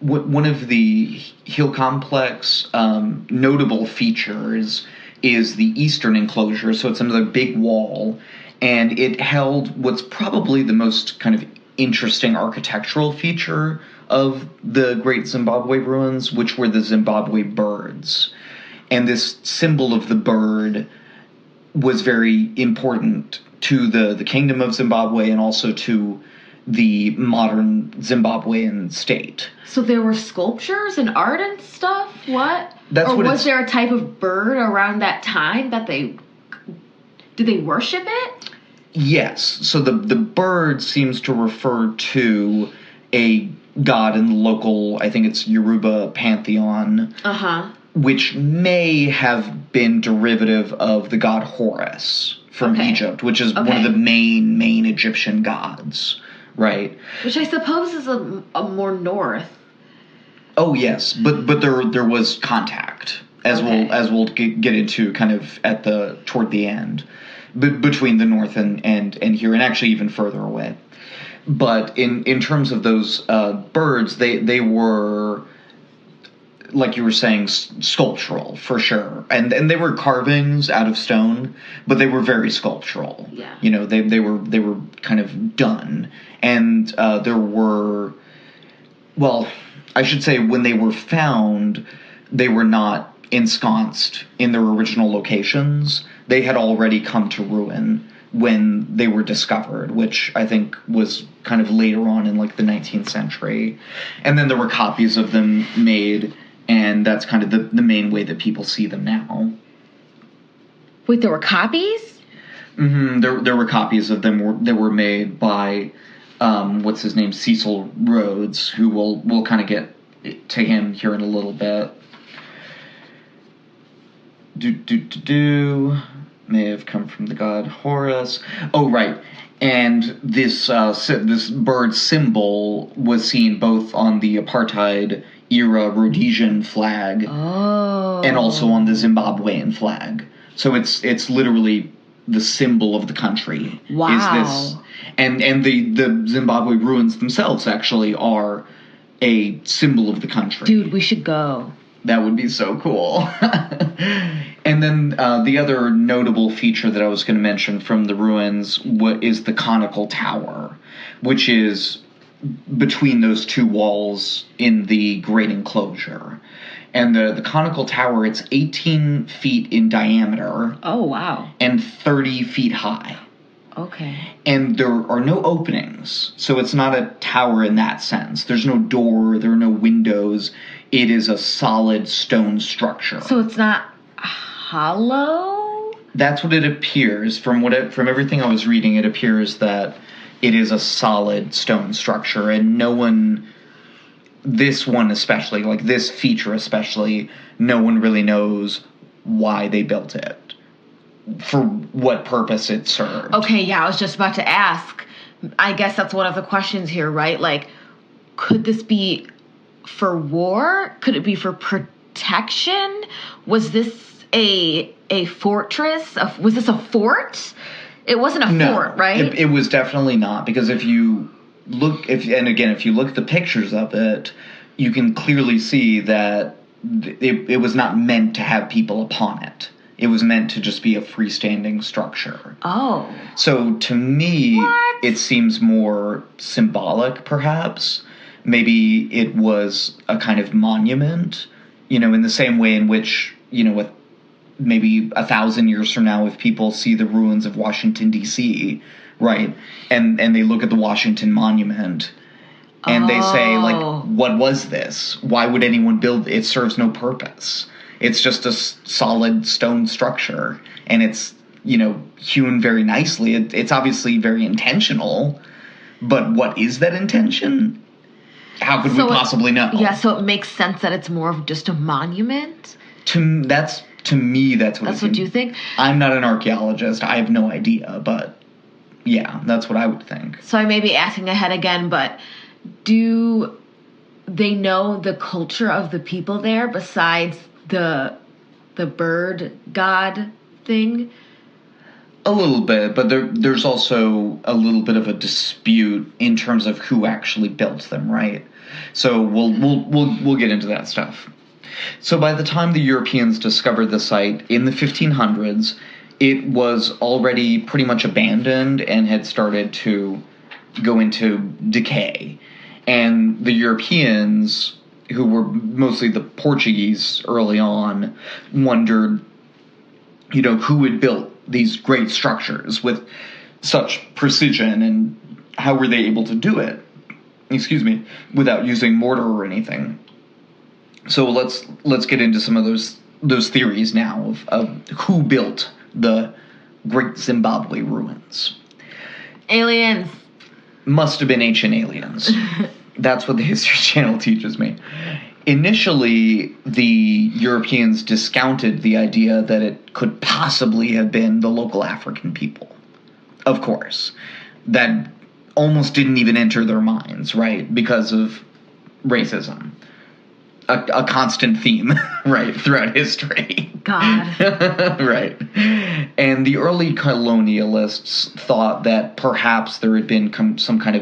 Speaker 1: One of the hill complex notable features is the eastern enclosure, so it's another big wall, and it held what's probably the most kind of interesting architectural feature of the Great Zimbabwe ruins, which were the Zimbabwe birds. And this symbol of the bird was very important to the Kingdom of Zimbabwe and also to the modern Zimbabwean state.
Speaker 2: So there were sculptures and art and stuff? What?
Speaker 1: Or
Speaker 2: was there a type of bird around that time that did they worship it?
Speaker 1: Yes. So the bird seems to refer to a god in the local, I think it's Yoruba pantheon. Which may have been derivative of the god Horus from Egypt, which is one of the main Egyptian gods, right?
Speaker 2: Which I suppose is a more north. Oh
Speaker 1: yes, but there was contact as we'll get into kind of toward the end, between the north and here, and actually even further away. But in terms of those birds, they were, like you were saying, sculptural for sure, and they were carvings out of stone, but they were very sculptural.
Speaker 2: Yeah.
Speaker 1: They were kind of done, and there were, well, I should say when they were found, they were not ensconced in their original locations. They had already come to ruin when they were discovered, which I think was kind of later on in like the 19th century. And then there were copies of them made, and that's kind of the main way that people see them now.
Speaker 2: Wait, there were copies?
Speaker 1: Mm-hmm. There were copies of them that were made by, what's his name, Cecil Rhodes, who we'll kind of get to him here in a little bit. May have come from the god Horus. Oh, right. And this bird symbol was seen both on the apartheid era Rhodesian flag and also on the Zimbabwean flag. So it's literally the symbol of the country.
Speaker 2: Wow.
Speaker 1: Is this, and the Zimbabwe ruins themselves actually are a symbol of the country.
Speaker 2: Dude, we should go.
Speaker 1: That would be so cool. And then the other notable feature that I was going to mention from the ruins is the conical tower, which is between those two walls in the great enclosure. And the conical tower, it's 18 feet in diameter.
Speaker 2: Oh, wow.
Speaker 1: And 30 feet high.
Speaker 2: Okay.
Speaker 1: And there are no openings, so it's not a tower in that sense. There's no door, there are no windows. It is a solid stone structure.
Speaker 2: So it's not hollow?
Speaker 1: That's what it appears. From everything I was reading, it appears that it is a solid stone structure, and no one, this one especially, like this feature especially, no one really knows why they built it, for what purpose it served.
Speaker 2: Okay, yeah, I was just about to ask. I guess that's one of the questions here, right? Like, could this be for war? Could it be for protection? Was this a fortress? Was this a fort? It wasn't a fort, right?
Speaker 1: It was definitely not, because if you look at the pictures of it, you can clearly see that it was not meant to have people upon it. It was meant to just be a freestanding structure.
Speaker 2: Oh.
Speaker 1: So to me, it seems more symbolic, perhaps. Maybe it was a kind of monument, in the same way in which, with maybe 1,000 years from now, if people see the ruins of Washington, D.C., right, and they look at the Washington Monument, and they say, like, what was this? Why would anyone build it? It serves no purpose. It's just a solid stone structure, and it's, hewn very nicely. It's obviously very intentional, but what is that intention? How could we possibly know?
Speaker 2: Yeah, so it makes sense that it's more of just a monument?
Speaker 1: To me, that's what
Speaker 2: you think?
Speaker 1: I'm not an archaeologist. I have no idea, but yeah, that's what I would think.
Speaker 2: So I may be asking ahead again, but do they know the culture of the people there besides the bird god thing?
Speaker 1: A little bit, but there's also a little bit of a dispute in terms of who actually built them, right? So we'll get into that stuff. So by the time the Europeans discovered the site in the 1500s, it was already pretty much abandoned and had started to go into decay. And the Europeans, who were mostly the Portuguese early on, wondered, who had built these great structures with such precision, and how were they able to do it, without using mortar or anything. So let's get into some of those theories now of who built the Great Zimbabwe ruins.
Speaker 2: Aliens.
Speaker 1: Must have been ancient aliens. That's what the History Channel teaches me. Initially, the Europeans discounted the idea that it could possibly have been the local African people. Of course. That almost didn't even enter their minds, right? Because of racism. A constant theme, right, throughout history.
Speaker 2: God.
Speaker 1: Right. And the early colonialists thought that perhaps there had been some kind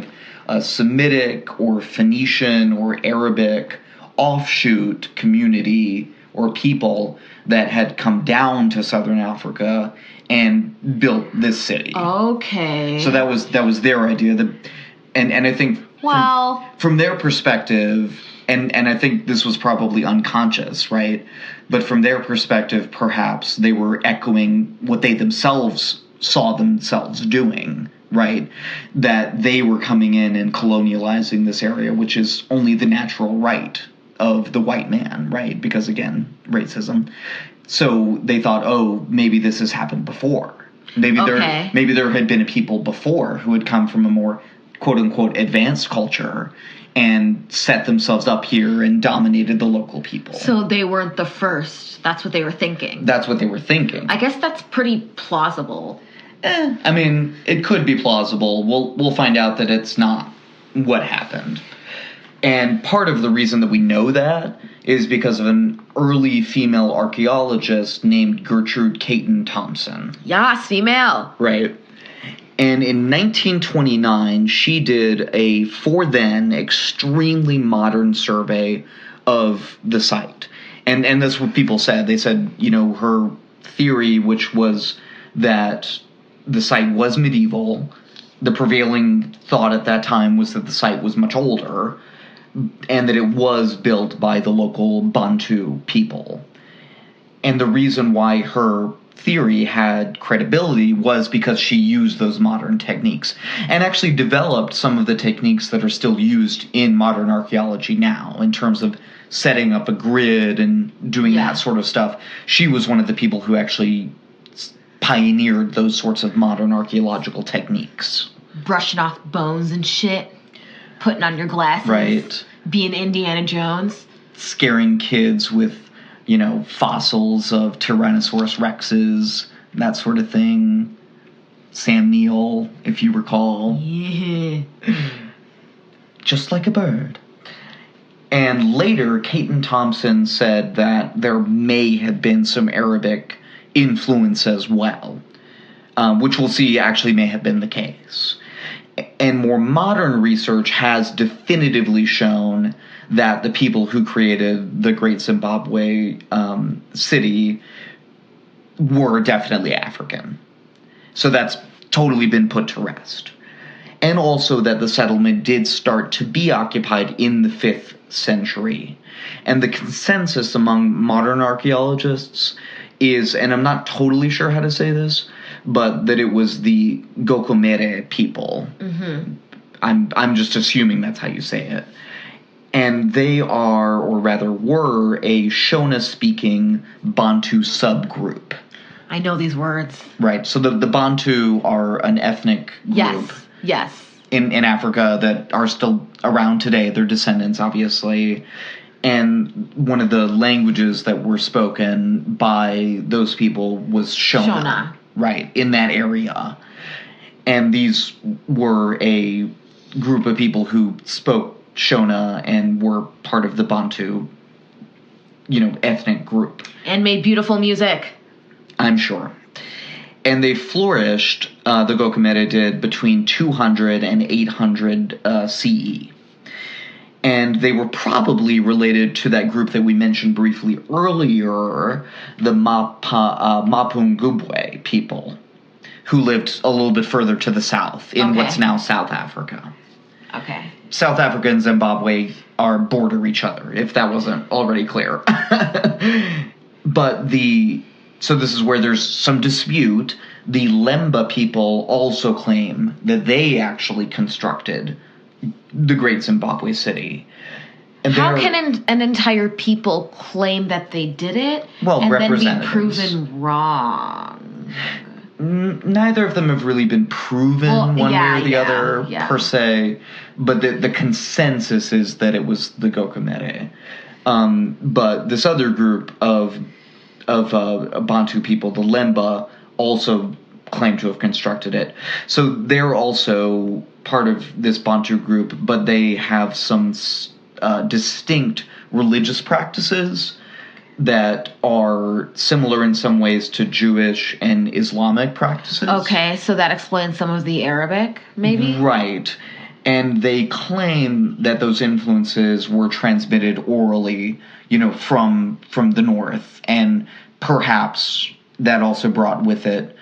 Speaker 1: of Semitic or Phoenician or Arabic offshoot community or people that had come down to southern Africa and built this city.
Speaker 2: Okay.
Speaker 1: So that was their idea. And I think from their perspective, and I think this was probably unconscious, right? But from their perspective, perhaps they were echoing what they themselves saw themselves doing, right? That they were coming in and colonializing this area, which is only the natural right of the white man, right? Because, again, racism. So they thought, maybe this has happened before. Maybe there had been a people before who had come from a more quote-unquote advanced culture and set themselves up here and dominated the local people.
Speaker 2: So they weren't the first. That's what they were thinking.
Speaker 1: That's what they were thinking.
Speaker 2: I guess that's pretty plausible.
Speaker 1: I mean, it could be plausible. We'll find out that it's not what happened. And part of the reason that we know that is because of an early female archaeologist named Gertrude Caton Thompson.
Speaker 2: Yes, female.
Speaker 1: Right. And in 1929, she did a, for then, extremely modern survey of the site. And that's what people said. They said, her theory, which was that the site was medieval, the prevailing thought at that time was that the site was much older, and that it was built by the local Bantu people. And the reason why her theory had credibility was because she used those modern techniques and actually developed some of the techniques that are still used in modern archaeology now in terms of setting up a grid and doing that sort of stuff. She was one of the people who actually pioneered those sorts of modern archaeological techniques.
Speaker 2: Brushing off bones and shit, putting on your glasses.
Speaker 1: Right.
Speaker 2: Being Indiana Jones.
Speaker 1: Scaring kids with fossils of Tyrannosaurus rexes, that sort of thing. Sam Neill, if you recall.
Speaker 2: Yeah.
Speaker 1: Just like a bird. And later, Caton Thompson said that there may have been some Arabic influence as well, which we'll see actually may have been the case. And more modern research has definitively shown that the people who created the Great Zimbabwe city were definitely African. So that's totally been put to rest. And also that the settlement did start to be occupied in the 5th century. And the consensus among modern archaeologists is, and I'm not totally sure how to say this, but that it was the Gokomere people. Mm-hmm. I'm just assuming that's how you say it. And they are, or rather were, a Shona-speaking Bantu subgroup.
Speaker 2: I know these words.
Speaker 1: Right. So the Bantu are an ethnic group.
Speaker 2: Yes.
Speaker 1: In Africa that are still around today. They're descendants, obviously. And one of the languages that were spoken by those people was Shona. Right, in that area. And these were a group of people who spoke Shona and were part of the Bantu, ethnic group.
Speaker 2: And made beautiful music.
Speaker 1: I'm sure. And they flourished, the Gokomere did, between 200 and 800 CE. And they were probably related to that group that we mentioned briefly earlier, the Mapungubwe people, who lived a little bit further to the south, in what's now South Africa.
Speaker 2: Okay.
Speaker 1: South Africa and Zimbabwe border each other, if that wasn't already clear. So this is where there's some dispute. The Lemba people also claim that they actually constructed the Great Zimbabwe city. And
Speaker 2: how can an entire people claim that they did it and then be proven wrong?
Speaker 1: Neither of them have really been proven one way or the other, per se. But the consensus is that it was the Gokomere. But this other group of Bantu people, the Lemba, also claim to have constructed it. So they're also part of this Bantu group, but they have some distinct religious practices that are similar in some ways to Jewish and Islamic practices.
Speaker 2: Okay, so that explains some of the Arabic, maybe?
Speaker 1: Right. And they claim that those influences were transmitted orally, from the north, and perhaps that also brought with it,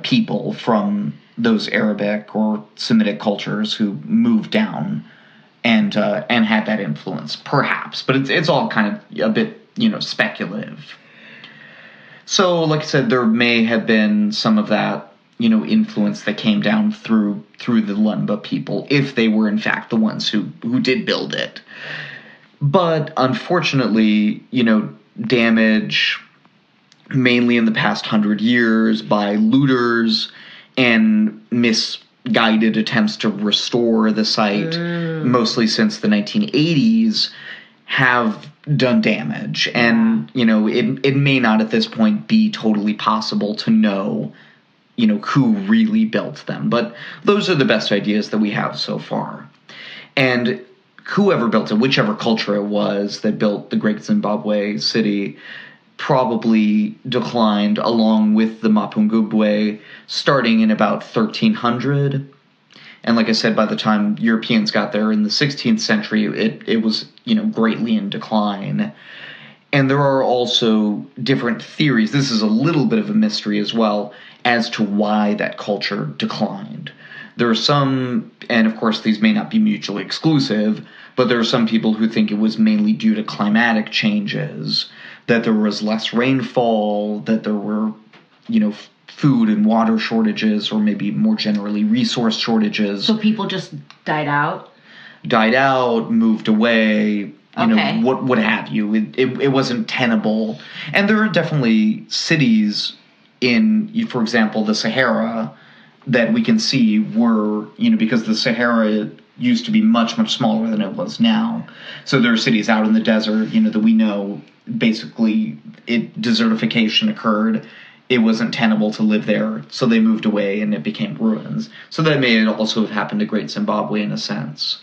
Speaker 1: people from those Arabic or Semitic cultures who moved down and had that influence, perhaps. But it's all kind of a bit, speculative. So, like I said, there may have been some of that, influence that came down through the Lemba people, if they were in fact the ones who did build it. But unfortunately, damage mainly in the past 100 years by looters and misguided attempts to restore the site, mostly since the 1980s, have done damage. And, it may not at this point be totally possible to know, who really built them. But those are the best ideas that we have so far. And whoever built it, whichever culture it was that built the Great Zimbabwe city, probably declined along with the Mapungubwe starting in about 1300. And like I said, by the time Europeans got there in the 16th century, it was, greatly in decline. And there are also different theories. This is a little bit of a mystery as well as to why that culture declined. There are some, and of course these may not be mutually exclusive, but there are some people who think it was mainly due to climatic changes, that there was less rainfall, that there were, food and water shortages, or maybe more generally resource shortages.
Speaker 2: So people just died out?
Speaker 1: Died out, moved away,
Speaker 2: Okay.
Speaker 1: what have you. It wasn't tenable. And there are definitely cities in, for example, the Sahara that we can see were, because the Sahara used to be much, much smaller than it was now. So there are cities out in the desert, that we know basically desertification occurred. It wasn't tenable to live there, so they moved away and it became ruins. So that may also have happened to Great Zimbabwe in a sense.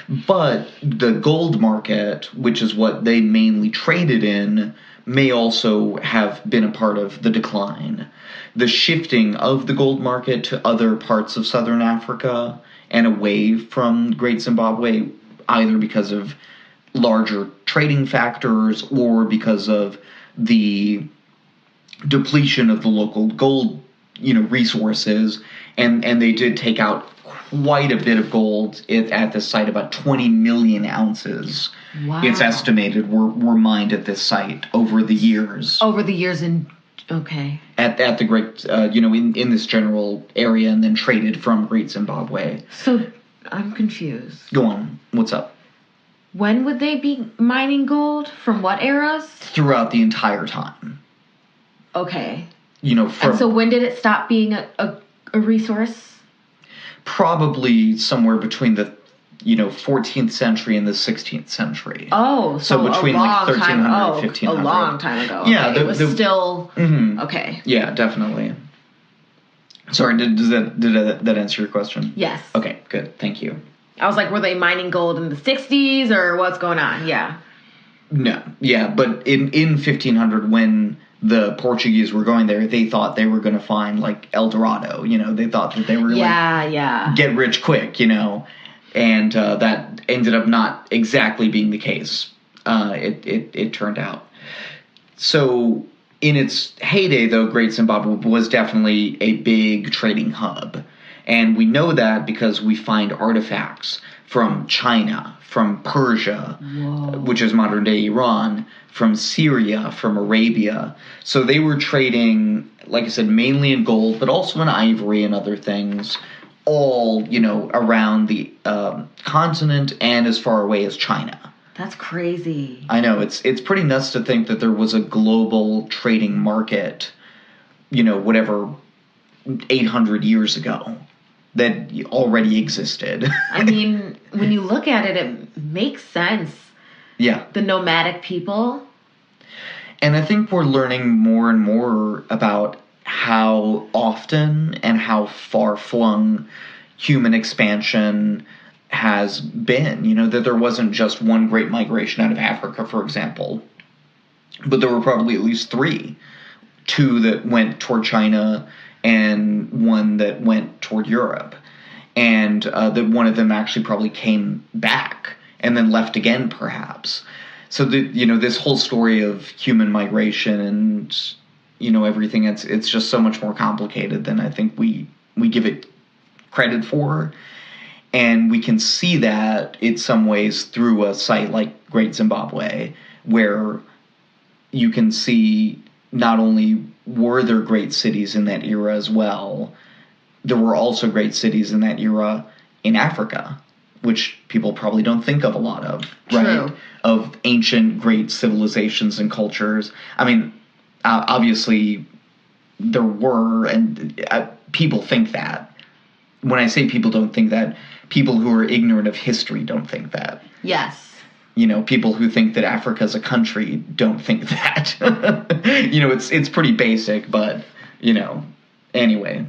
Speaker 1: But the gold market, which is what they mainly traded in, may also have been a part of the decline. The shifting of the gold market to other parts of southern Africa and away from Great Zimbabwe, either because of larger trading factors or because of the depletion of the local gold, resources, and they did take out quite a bit of gold at this site. About 20 million ounces,
Speaker 2: Wow.
Speaker 1: it's estimated, were mined at this site over the years.
Speaker 2: Okay.
Speaker 1: At the Great, in this general area, and then traded from Great Zimbabwe.
Speaker 2: So I'm confused.
Speaker 1: Go on. What's up?
Speaker 2: When would they be mining gold? From what eras?
Speaker 1: Throughout the entire time.
Speaker 2: Okay.
Speaker 1: And
Speaker 2: so when did it stop being a resource?
Speaker 1: Probably somewhere between the 14th century and the 16th century.
Speaker 2: Oh, so
Speaker 1: between
Speaker 2: a long
Speaker 1: like 1300
Speaker 2: time,
Speaker 1: and 1500.
Speaker 2: a long time ago.
Speaker 1: Yeah,
Speaker 2: okay. It was still okay.
Speaker 1: Yeah, definitely. Sorry, did that answer your question?
Speaker 2: Yes.
Speaker 1: Okay, good. Thank you.
Speaker 2: I was like, were they mining gold in the 60s or what's going on? Yeah.
Speaker 1: No. Yeah, but in 1500 when the Portuguese were going there, they thought they were going to find like El Dorado, they thought that they were get rich quick, and that ended up not exactly being the case. It turned out. So in its heyday, though, Great Zimbabwe was definitely a big trading hub. And we know that because we find artifacts from China, from Persia, which is modern-day Iran, from Syria, from Arabia. So they were trading, like I said, mainly in gold, but also in ivory and other things, all, around the continent and as far away as China.
Speaker 2: That's crazy.
Speaker 1: I know. It's pretty nuts to think that there was a global trading market, 800 years ago that already existed.
Speaker 2: I mean, when you look at it, it makes sense.
Speaker 1: Yeah.
Speaker 2: The nomadic people.
Speaker 1: And I think we're learning more and more about how often and how far-flung human expansion has been. That there wasn't just one great migration out of Africa, for example, but there were probably at least 3. 2 that went toward China and 1 that went toward Europe. And that one of them actually probably came back and then left again, perhaps. So, this whole story of human migration and, everything, it's just so much more complicated than I think we give it credit for. And we can see that in some ways through a site like Great Zimbabwe, where you can see not only were there great cities in that era as well, there were also great cities in that era in Africa, which people probably don't think of a lot of, right?
Speaker 2: True.
Speaker 1: Of ancient great civilizations and cultures. I mean, obviously there were, and people think that. When I say people don't think that, people who are ignorant of history don't think that.
Speaker 2: Yes.
Speaker 1: People who think that Africa's a country don't think that. It's pretty basic, but, anyway.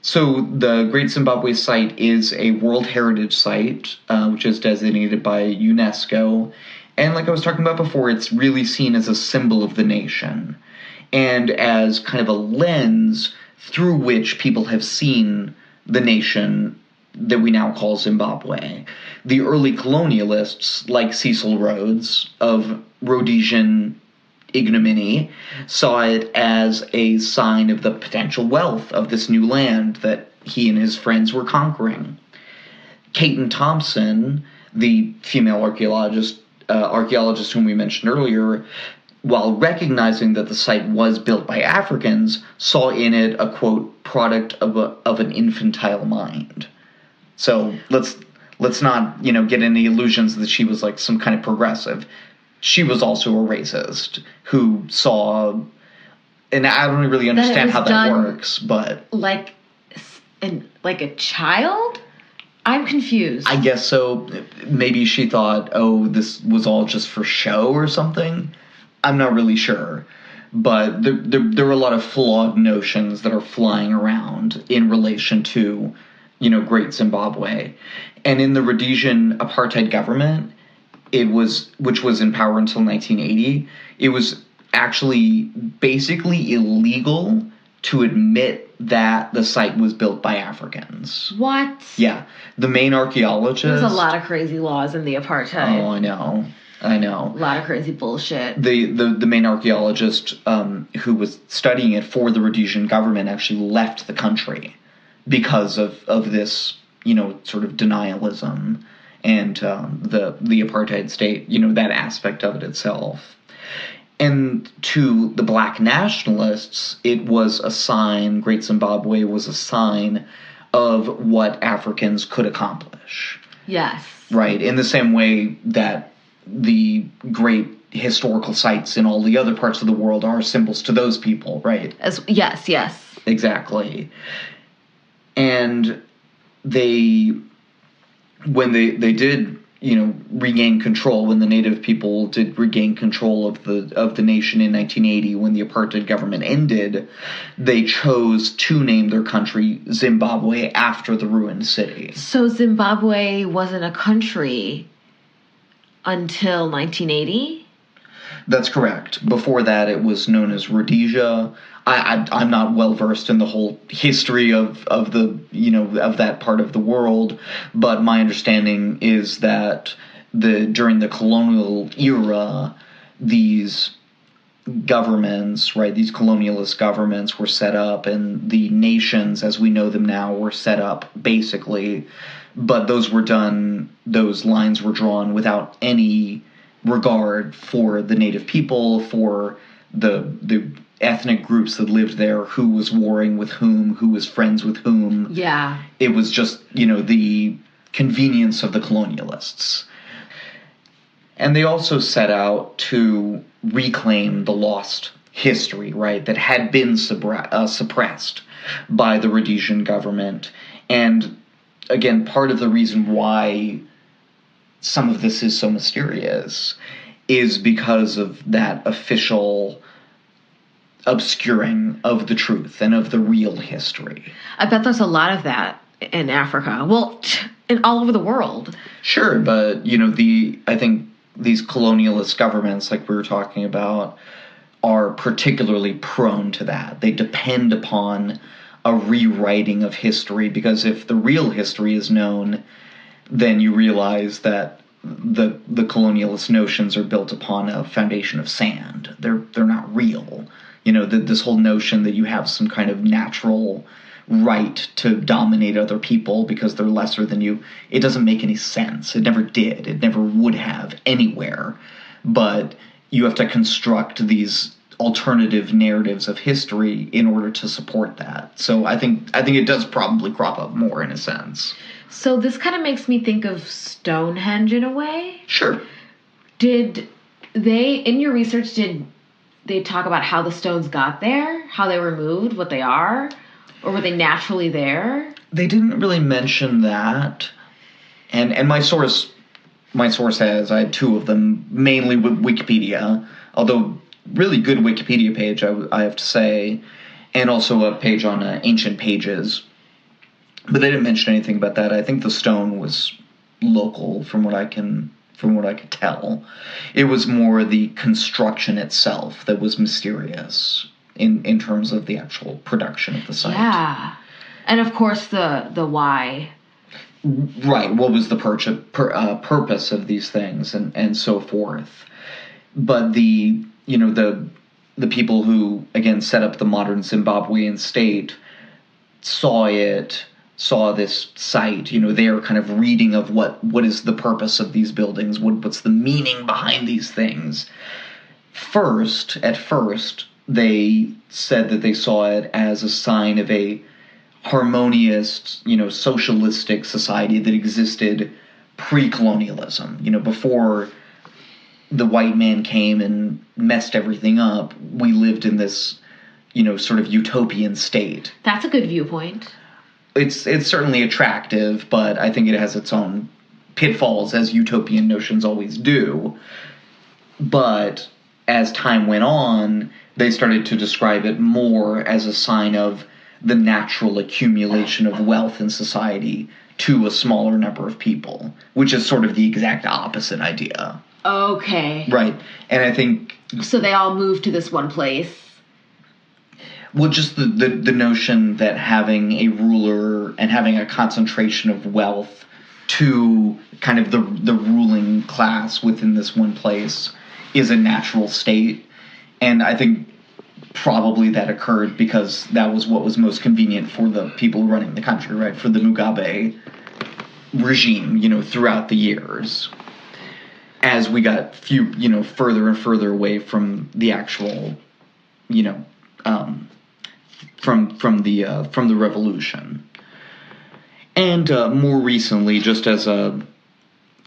Speaker 1: So the Great Zimbabwe site is a World Heritage Site, which is designated by UNESCO. And like I was talking about before, it's really seen as a symbol of the nation and as kind of a lens through which people have seen the nation that we now call Zimbabwe. The early colonialists, like Cecil Rhodes of Rhodesian ignominy, saw it as a sign of the potential wealth of this new land that he and his friends were conquering. Caton Thompson, the female archaeologist whom we mentioned earlier, while recognizing that the site was built by Africans, saw in it a, quote, product of an infantile mind. So let's not, get any illusions that she was like some kind of progressive. She was also a racist who saw, and I don't really understand how that works, but
Speaker 2: like a child? I'm confused.
Speaker 1: I guess so. Maybe she thought, oh, this was all just for show or something. I'm not really sure. But there are a lot of flawed notions that are flying around in relation to, Great Zimbabwe. And in the Rhodesian apartheid government, which was in power until 1980, it was actually basically illegal to admit that the site was built by Africans.
Speaker 2: What?
Speaker 1: Yeah. The main archaeologist...
Speaker 2: There's a lot of crazy laws in the apartheid.
Speaker 1: Oh, I know.
Speaker 2: A lot of crazy bullshit.
Speaker 1: The main archaeologist who was studying it for the Rhodesian government actually left the country because of this, sort of denialism and the apartheid state, that aspect of it itself. And to the black nationalists, it was a sign, Great Zimbabwe was a sign of what Africans could accomplish.
Speaker 2: Yes.
Speaker 1: Right, in the same way that the great historical sites in all the other parts of the world are symbols to those people, right?
Speaker 2: Yes.
Speaker 1: Exactly. And when they did, regain control, when the native people did regain control of the nation in 1980, when the apartheid government ended, they chose to name their country Zimbabwe after the ruined city. So
Speaker 2: Zimbabwe wasn't a country until 1980?
Speaker 1: That's correct. Before that, it was known as Rhodesia. I'm not well versed in the whole history of that part of the world, but my understanding is that during the colonial era, these governments, right, these colonialist governments were set up, and the nations as we know them now were set up basically, but those lines were drawn without any regard for the native people, for the ethnic groups that lived there, who was warring with whom, who was friends with whom.
Speaker 2: Yeah.
Speaker 1: It was just, the convenience of the colonialists. And they also set out to reclaim the lost history, right, that had been suppressed by the Rhodesian government. And again, part of the reason why some of this is so mysterious is because of that official obscuring of the truth and of the real history.
Speaker 2: I bet there's a lot of that in Africa. Well, and all over the world.
Speaker 1: Sure, but, I think these colonialist governments, like we were talking about, are particularly prone to that. They depend upon a rewriting of history, because if the real history is known, then you realize that the colonialist notions are built upon a foundation of sand. They're not real. This whole notion that you have some kind of natural right to dominate other people because they're lesser than you, it doesn't make any sense. It never did. It never would have anywhere. But you have to construct these alternative narratives of history in order to support that. So I think it does probably crop up more in a sense.
Speaker 2: So this kind of makes me think of Stonehenge in a way.
Speaker 1: Sure.
Speaker 2: Did they, in your research, did they talk about how the stones got there, how they were moved, what they are, or were they naturally there?
Speaker 1: They didn't really mention that. And my source has, I had two of them, mainly Wikipedia, although really good Wikipedia page, I have to say, and also a page on Ancient Pages. But they didn't mention anything about that. I think the stone was local, from what I could tell. It was more the construction itself that was mysterious in terms of the actual production of the site.
Speaker 2: Yeah. And of course the why.
Speaker 1: Right, what was the purpose of these things and so forth. But the people who, again, set up the modern Zimbabwean state saw this site, their kind of reading of what is the purpose of these buildings, what's the meaning behind these things. At first, they said that they saw it as a sign of a harmonious, socialistic society that existed pre-colonialism, before the white man came and messed everything up. We lived in this, sort of utopian state.
Speaker 2: That's a good viewpoint.
Speaker 1: It's certainly attractive, but I think it has its own pitfalls, as utopian notions always do. But as time went on, they started to describe it more as a sign of the natural accumulation of wealth in society to a smaller number of people, which is sort of the exact opposite idea.
Speaker 2: Okay.
Speaker 1: Right. And I think...
Speaker 2: So they all moved to this one place.
Speaker 1: Well, just the notion that having a ruler and having a concentration of wealth to kind of the ruling class within this one place is a natural state. And I think probably that occurred because that was what was most convenient for the people running the country, right? For the Mugabe regime, throughout the years. As we got further and further away from the actual, from the revolution. And more recently, just as a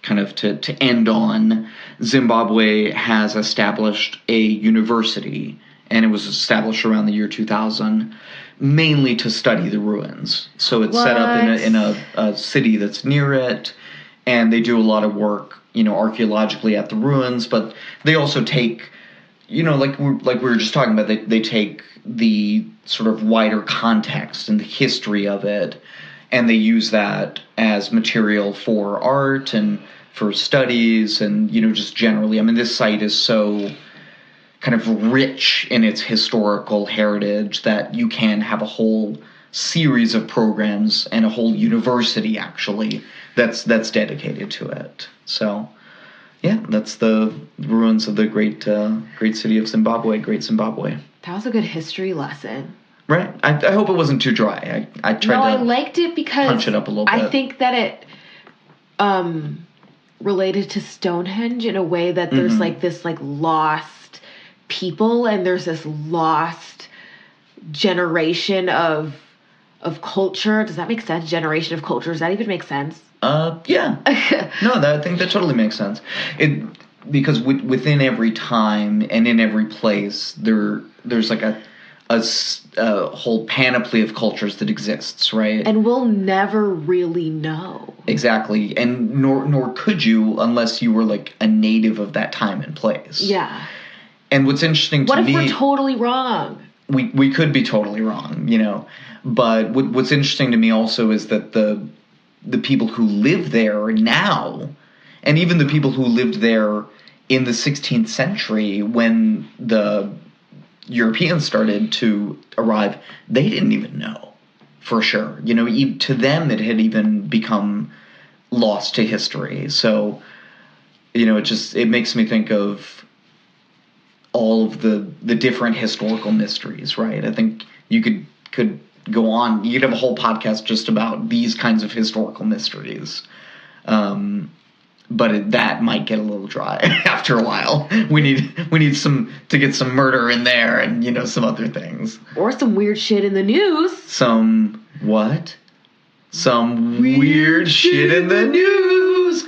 Speaker 1: kind of to end on, Zimbabwe has established a university, and it was established around the year 2000, mainly to study the ruins. So it's set up in a city that's near it, and they do a lot of work, archaeologically at the ruins, but they also take, like we were just talking about, they take the sort of wider context and the history of it, and they use that as material for art and for studies and, just generally. I mean, this site is so kind of rich in its historical heritage that you can have a whole series of programs and a whole university, actually, that's dedicated to it. So, yeah, that's the ruins of the great city of Zimbabwe, Great Zimbabwe.
Speaker 2: That was a good history lesson.
Speaker 1: Right. I hope it wasn't too dry. I tried to
Speaker 2: I liked it because
Speaker 1: punch it up a little bit.
Speaker 2: I think that it related to Stonehenge in a way that there's like this like lost people and there's this lost generation of culture. Does that make sense? Generation of culture. Does that even make sense?
Speaker 1: Yeah. No, I think that totally makes sense. Because within every time and in every place, there's like a whole panoply of cultures that exists, right?
Speaker 2: And we'll never really know.
Speaker 1: Exactly. And nor could you unless you were like a native of that time and place.
Speaker 2: Yeah.
Speaker 1: And what's interesting to me...
Speaker 2: What if we're totally wrong?
Speaker 1: We could be totally wrong, But what's interesting to me also is that the people who live there now, and even the people who lived there in the 16th century when the Europeans started to arrive, they didn't even know for sure. To them it had even become lost to history. So, it makes me think of all of the different historical mysteries, right? I think you could go on. You could have a whole podcast just about these kinds of historical mysteries. But that might get a little dry after a while. We need to get some murder in there and, some other things.
Speaker 2: Or some weird shit in the news.
Speaker 1: Some what? Some weird shit in the news.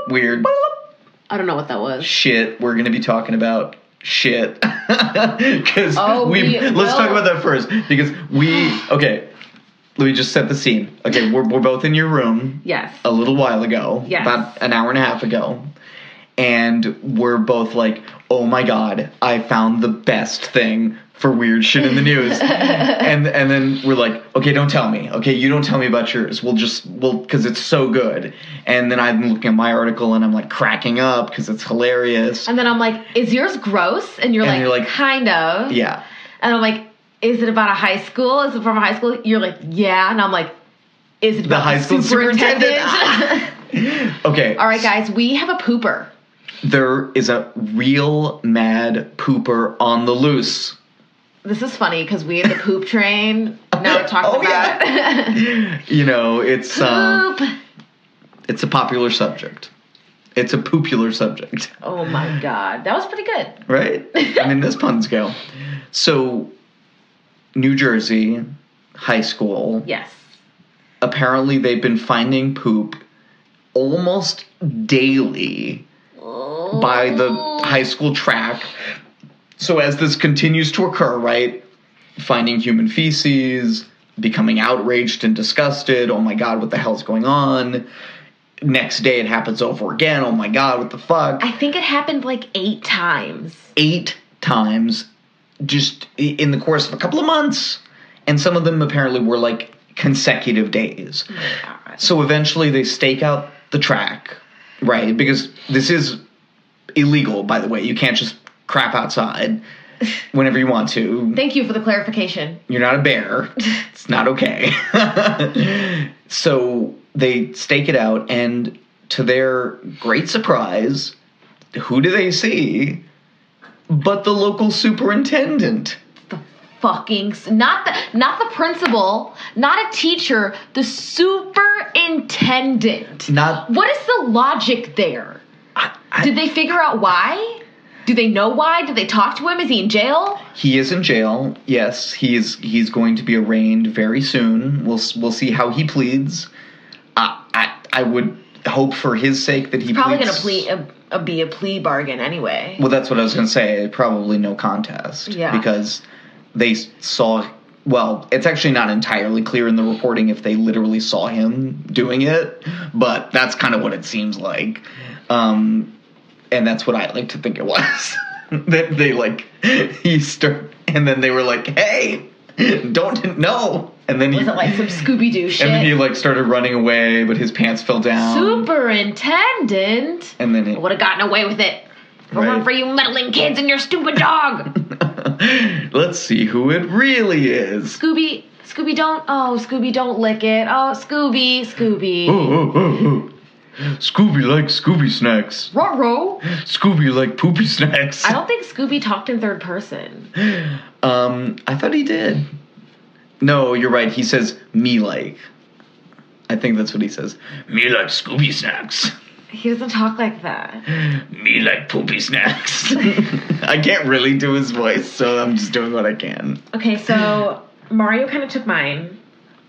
Speaker 1: Weird.
Speaker 2: I don't know what that was.
Speaker 1: Shit. We're going to be talking about shit. Because let's talk about that first. Because okay, let me just set the scene. Okay, we're both in your room.
Speaker 2: Yes.
Speaker 1: A little while ago.
Speaker 2: Yes.
Speaker 1: About an hour and a half ago. And we're both like, oh my God, I found the best thing for weird shit in the news. and then we're like, okay, don't tell me. Okay, you don't tell me about yours. We'll because it's so good. And then I'm looking at my article and I'm like cracking up because it's hilarious.
Speaker 2: And then I'm like, is yours gross? And you're like, kind of.
Speaker 1: Yeah.
Speaker 2: And I'm like, is it about a high school? Is it from a high school? You're like, yeah. And I'm like, is it about
Speaker 1: the high school superintendent? Okay.
Speaker 2: All right, guys, we have a pooper.
Speaker 1: There is a real mad pooper on the loose.
Speaker 2: This is funny because we had the poop train. Now we're talking about
Speaker 1: it's
Speaker 2: poop.
Speaker 1: It's a popular subject. It's a poopular subject.
Speaker 2: Oh my God, that was pretty good,
Speaker 1: right? I mean, this puns go. So, New Jersey high school.
Speaker 2: Yes.
Speaker 1: Apparently, they've been finding poop almost daily by the high school track. So as this continues to occur, right, finding human feces, becoming outraged and disgusted, oh my God, what the hell's going on? Next day it happens over again, oh my God, what the fuck?
Speaker 2: I think it happened like 8 times.
Speaker 1: 8 times, just in the course of a couple of months. And some of them apparently were like consecutive days. Oh my God. So eventually they stake out the track, right, because this is illegal, by the way. You can't just crap outside whenever you want to.
Speaker 2: Thank you for the clarification.
Speaker 1: You're not a bear. It's not okay. So they stake it out, and to their great surprise, who do they see but the local superintendent?
Speaker 2: The fucking not the principal, not a teacher, the superintendent. What is the logic there? Did they figure out why? Do they know why? Did they talk to him? Is he in jail?
Speaker 1: He is in jail. Yes, he's going to be arraigned very soon. We'll see how he pleads. I would hope for his sake that he
Speaker 2: probably
Speaker 1: pleads.
Speaker 2: Probably going to be a plea bargain anyway.
Speaker 1: Well, that's what I was going to say. Probably no contest.
Speaker 2: Yeah.
Speaker 1: Because they saw. Well, it's actually not entirely clear in the reporting if they literally saw him doing it, but that's kind of what it seems like. And that's what I like to think it was. That they and then they were like, hey, no. And then
Speaker 2: was it like some Scooby-Doo shit?
Speaker 1: And then he started running away, but his pants fell down.
Speaker 2: Superintendent?
Speaker 1: And then
Speaker 2: I would have gotten away with it. If it weren't for you meddling kids and your stupid dog.
Speaker 1: Let's see who it really is.
Speaker 2: Scooby, don't lick it. Oh, Scooby.
Speaker 1: Oh. Scooby likes Scooby snacks.
Speaker 2: Ruh-roh.
Speaker 1: Scooby like poopy snacks.
Speaker 2: I don't think Scooby talked in third person.
Speaker 1: I thought he did. No, you're right. He says, me like. I think that's what he says. Me like Scooby snacks.
Speaker 2: He doesn't talk like that.
Speaker 1: Me like poopy snacks. I can't really do his voice, so I'm just doing what I can.
Speaker 2: Okay, so Mario kind of took mine.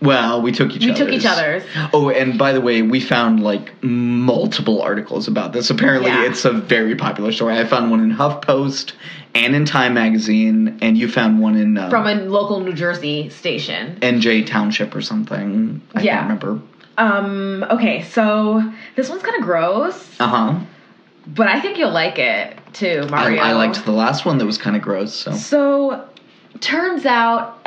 Speaker 1: Well, we took each other's. Oh, and by the way, we found multiple articles about this. Apparently, It's a very popular story. I found one in HuffPost and in Time Magazine, and you found one in
Speaker 2: from a local New Jersey station,
Speaker 1: NJ Township or something. I can't remember.
Speaker 2: Okay, so this one's kind of gross. But I think you'll like it too, Mario.
Speaker 1: I liked the last one that was kind of gross.
Speaker 2: So turns out,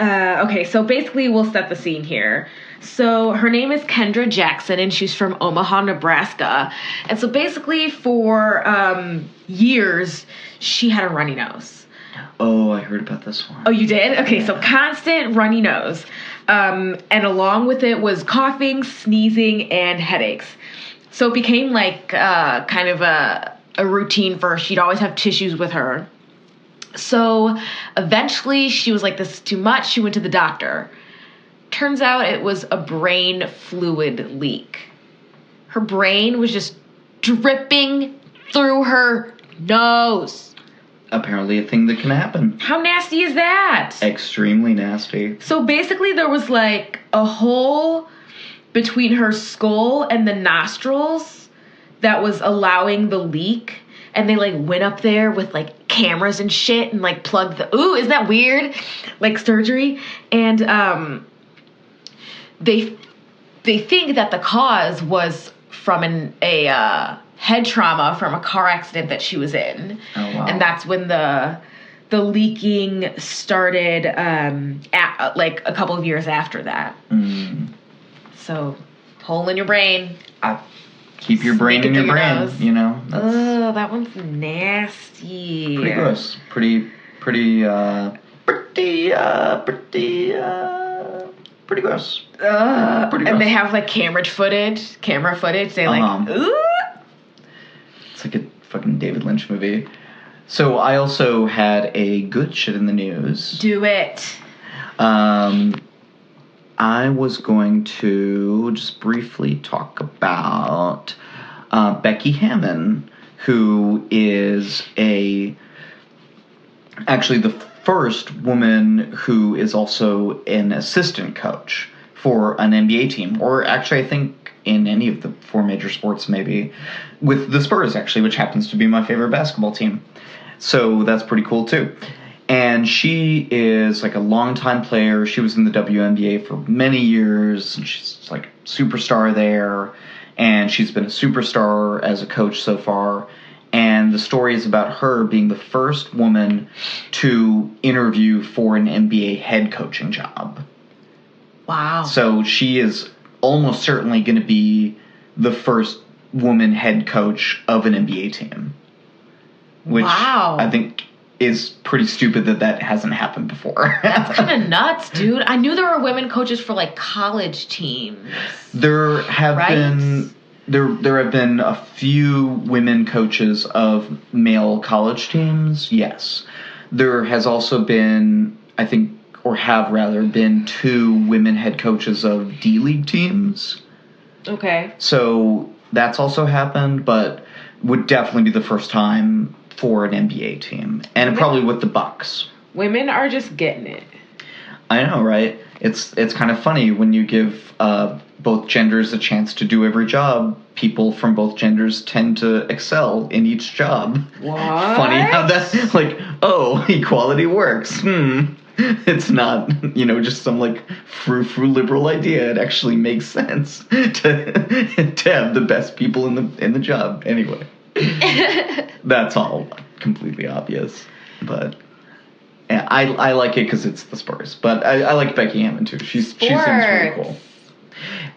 Speaker 2: so basically we'll set the scene here. So her name is Kendra Jackson, and she's from Omaha, Nebraska. And so basically for years, she had a runny nose.
Speaker 1: Oh, I heard about this one.
Speaker 2: Oh, you did? Okay, so constant runny nose. And along with it was coughing, sneezing, and headaches. So it became kind of a routine for her. She'd always have tissues with her. So eventually she was like, this is too much. She went to the doctor. Turns out it was a brain fluid leak. Her brain was just dripping through her nose.
Speaker 1: Apparently a thing that can happen.
Speaker 2: How nasty is that?
Speaker 1: Extremely nasty.
Speaker 2: So basically there was a hole between her skull and the nostrils that was allowing the leak. and they like went up there with like cameras and shit and like plugged the isn't that weird? Like surgery. And they think that the cause was from a head trauma from a car accident that she was in.
Speaker 1: Oh, wow.
Speaker 2: And that's when the leaking started like a couple of years after that. So, hole in your brain.
Speaker 1: Keep your brain in your brain,
Speaker 2: nose.
Speaker 1: you know?
Speaker 2: Oh, that one's nasty.
Speaker 1: Pretty gross. Pretty gross.
Speaker 2: And they have like camera footage. They like, ooh.
Speaker 1: It's like a fucking David Lynch movie. So I also had a good shit in the news.
Speaker 2: Do it.
Speaker 1: I was going to just briefly talk about Becky Hammon, who is actually the first woman who is also an assistant coach for an NBA team, or actually I think in any of the 4 major sports maybe, with the Spurs actually, which happens to be my favorite basketball team. So that's pretty cool too. And she is like a longtime player. She was in the WNBA for many years, and she's like a superstar there. And she's been a superstar as a coach so far. And the story is about her being the first woman to interview for an NBA head coaching job.
Speaker 2: Wow.
Speaker 1: So she is almost certainly going to be the first woman head coach of an NBA team. Which I think is pretty stupid that hasn't happened before.
Speaker 2: That's kind of nuts, dude. I knew there were women coaches for like college teams.
Speaker 1: There have been a few women coaches of male college teams. Yes. There has also been, I think, or have rather been 2 women head coaches of D-League teams.
Speaker 2: Okay.
Speaker 1: So that's also happened, but would definitely be the first time for an NBA team, and probably with the Bucks.
Speaker 2: Women are just getting it.
Speaker 1: I know, right? It's kind of funny when you give both genders a chance to do every job. People from both genders tend to excel in each job.
Speaker 2: What?
Speaker 1: Funny how that's like, oh, equality works. It's not, just some like frou-frou liberal idea. It actually makes sense to have the best people in the job. Anyway. That's all completely obvious, but yeah, I like it because it's the Spurs. But I like Becky Hammon too. She seems really cool.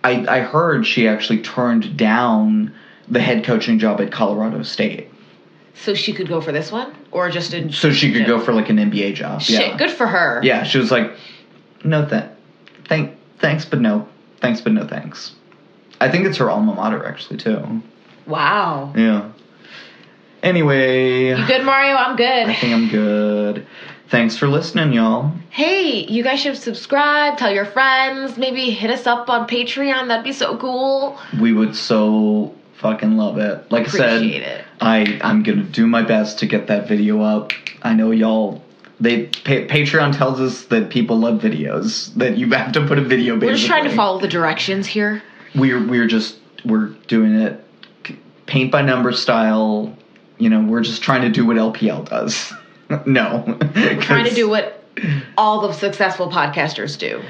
Speaker 1: I heard she actually turned down the head coaching job at Colorado State.
Speaker 2: So she could go for this one, or just
Speaker 1: so she could go for like an NBA job.
Speaker 2: Shit,
Speaker 1: yeah.
Speaker 2: Good for her.
Speaker 1: Yeah, she was like, no, thanks, but no, thanks, but no thanks. I think it's her alma mater actually too.
Speaker 2: Wow.
Speaker 1: Yeah. Anyway.
Speaker 2: You good, Mario? I'm good.
Speaker 1: I think I'm good. Thanks for listening, y'all.
Speaker 2: Hey, you guys should subscribe, tell your friends, maybe hit us up on Patreon. That'd be so cool.
Speaker 1: We would so fucking love it. Like
Speaker 2: Appreciate
Speaker 1: I said, I'm going to do my best to get that video up. I know y'all... Patreon tells us that people love videos, that you have to put a video basically.
Speaker 2: We're just trying to follow the directions here.
Speaker 1: We're doing it paint by number style. We're just trying to do what LPL does. No.
Speaker 2: We're trying to do what all the successful podcasters do.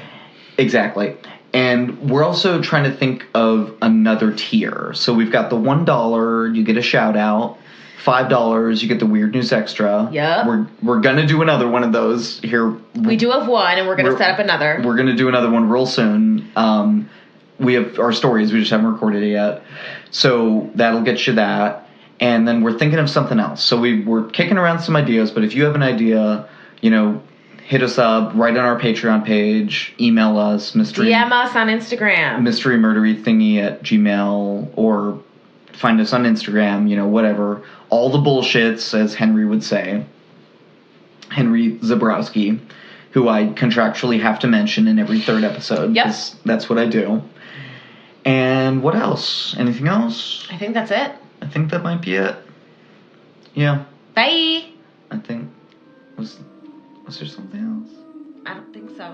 Speaker 1: Exactly. And we're also trying to think of another tier. So we've got the $1, you get a shout out. $5, you get the Weird News Extra.
Speaker 2: Yep.
Speaker 1: We're going to do another one of those here.
Speaker 2: We do have one, and we're going to set up another.
Speaker 1: We're going to do another one real soon. We have our stories. We just haven't recorded it yet. So that'll get you that. And then we're thinking of something else. So we're kicking around some ideas, but if you have an idea, hit us up, write on our Patreon page, email us,
Speaker 2: DM us on Instagram.
Speaker 1: mysterymurderythingy@gmail, or find us on Instagram, whatever. All the bullshits, as Henry would say. Henry Zabrowski, who I contractually have to mention in every 3rd episode.
Speaker 2: Yep.
Speaker 1: That's what I do. And what else? Anything else?
Speaker 2: I think that's it.
Speaker 1: I think that might be it. Yeah.
Speaker 2: Bye.
Speaker 1: I think... Was there something else?
Speaker 2: I don't think so. I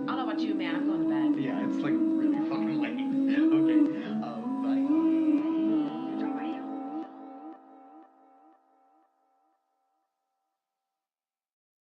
Speaker 2: don't know about you, man. I'm going to bed.
Speaker 1: Yeah, it's like really fucking late. Okay.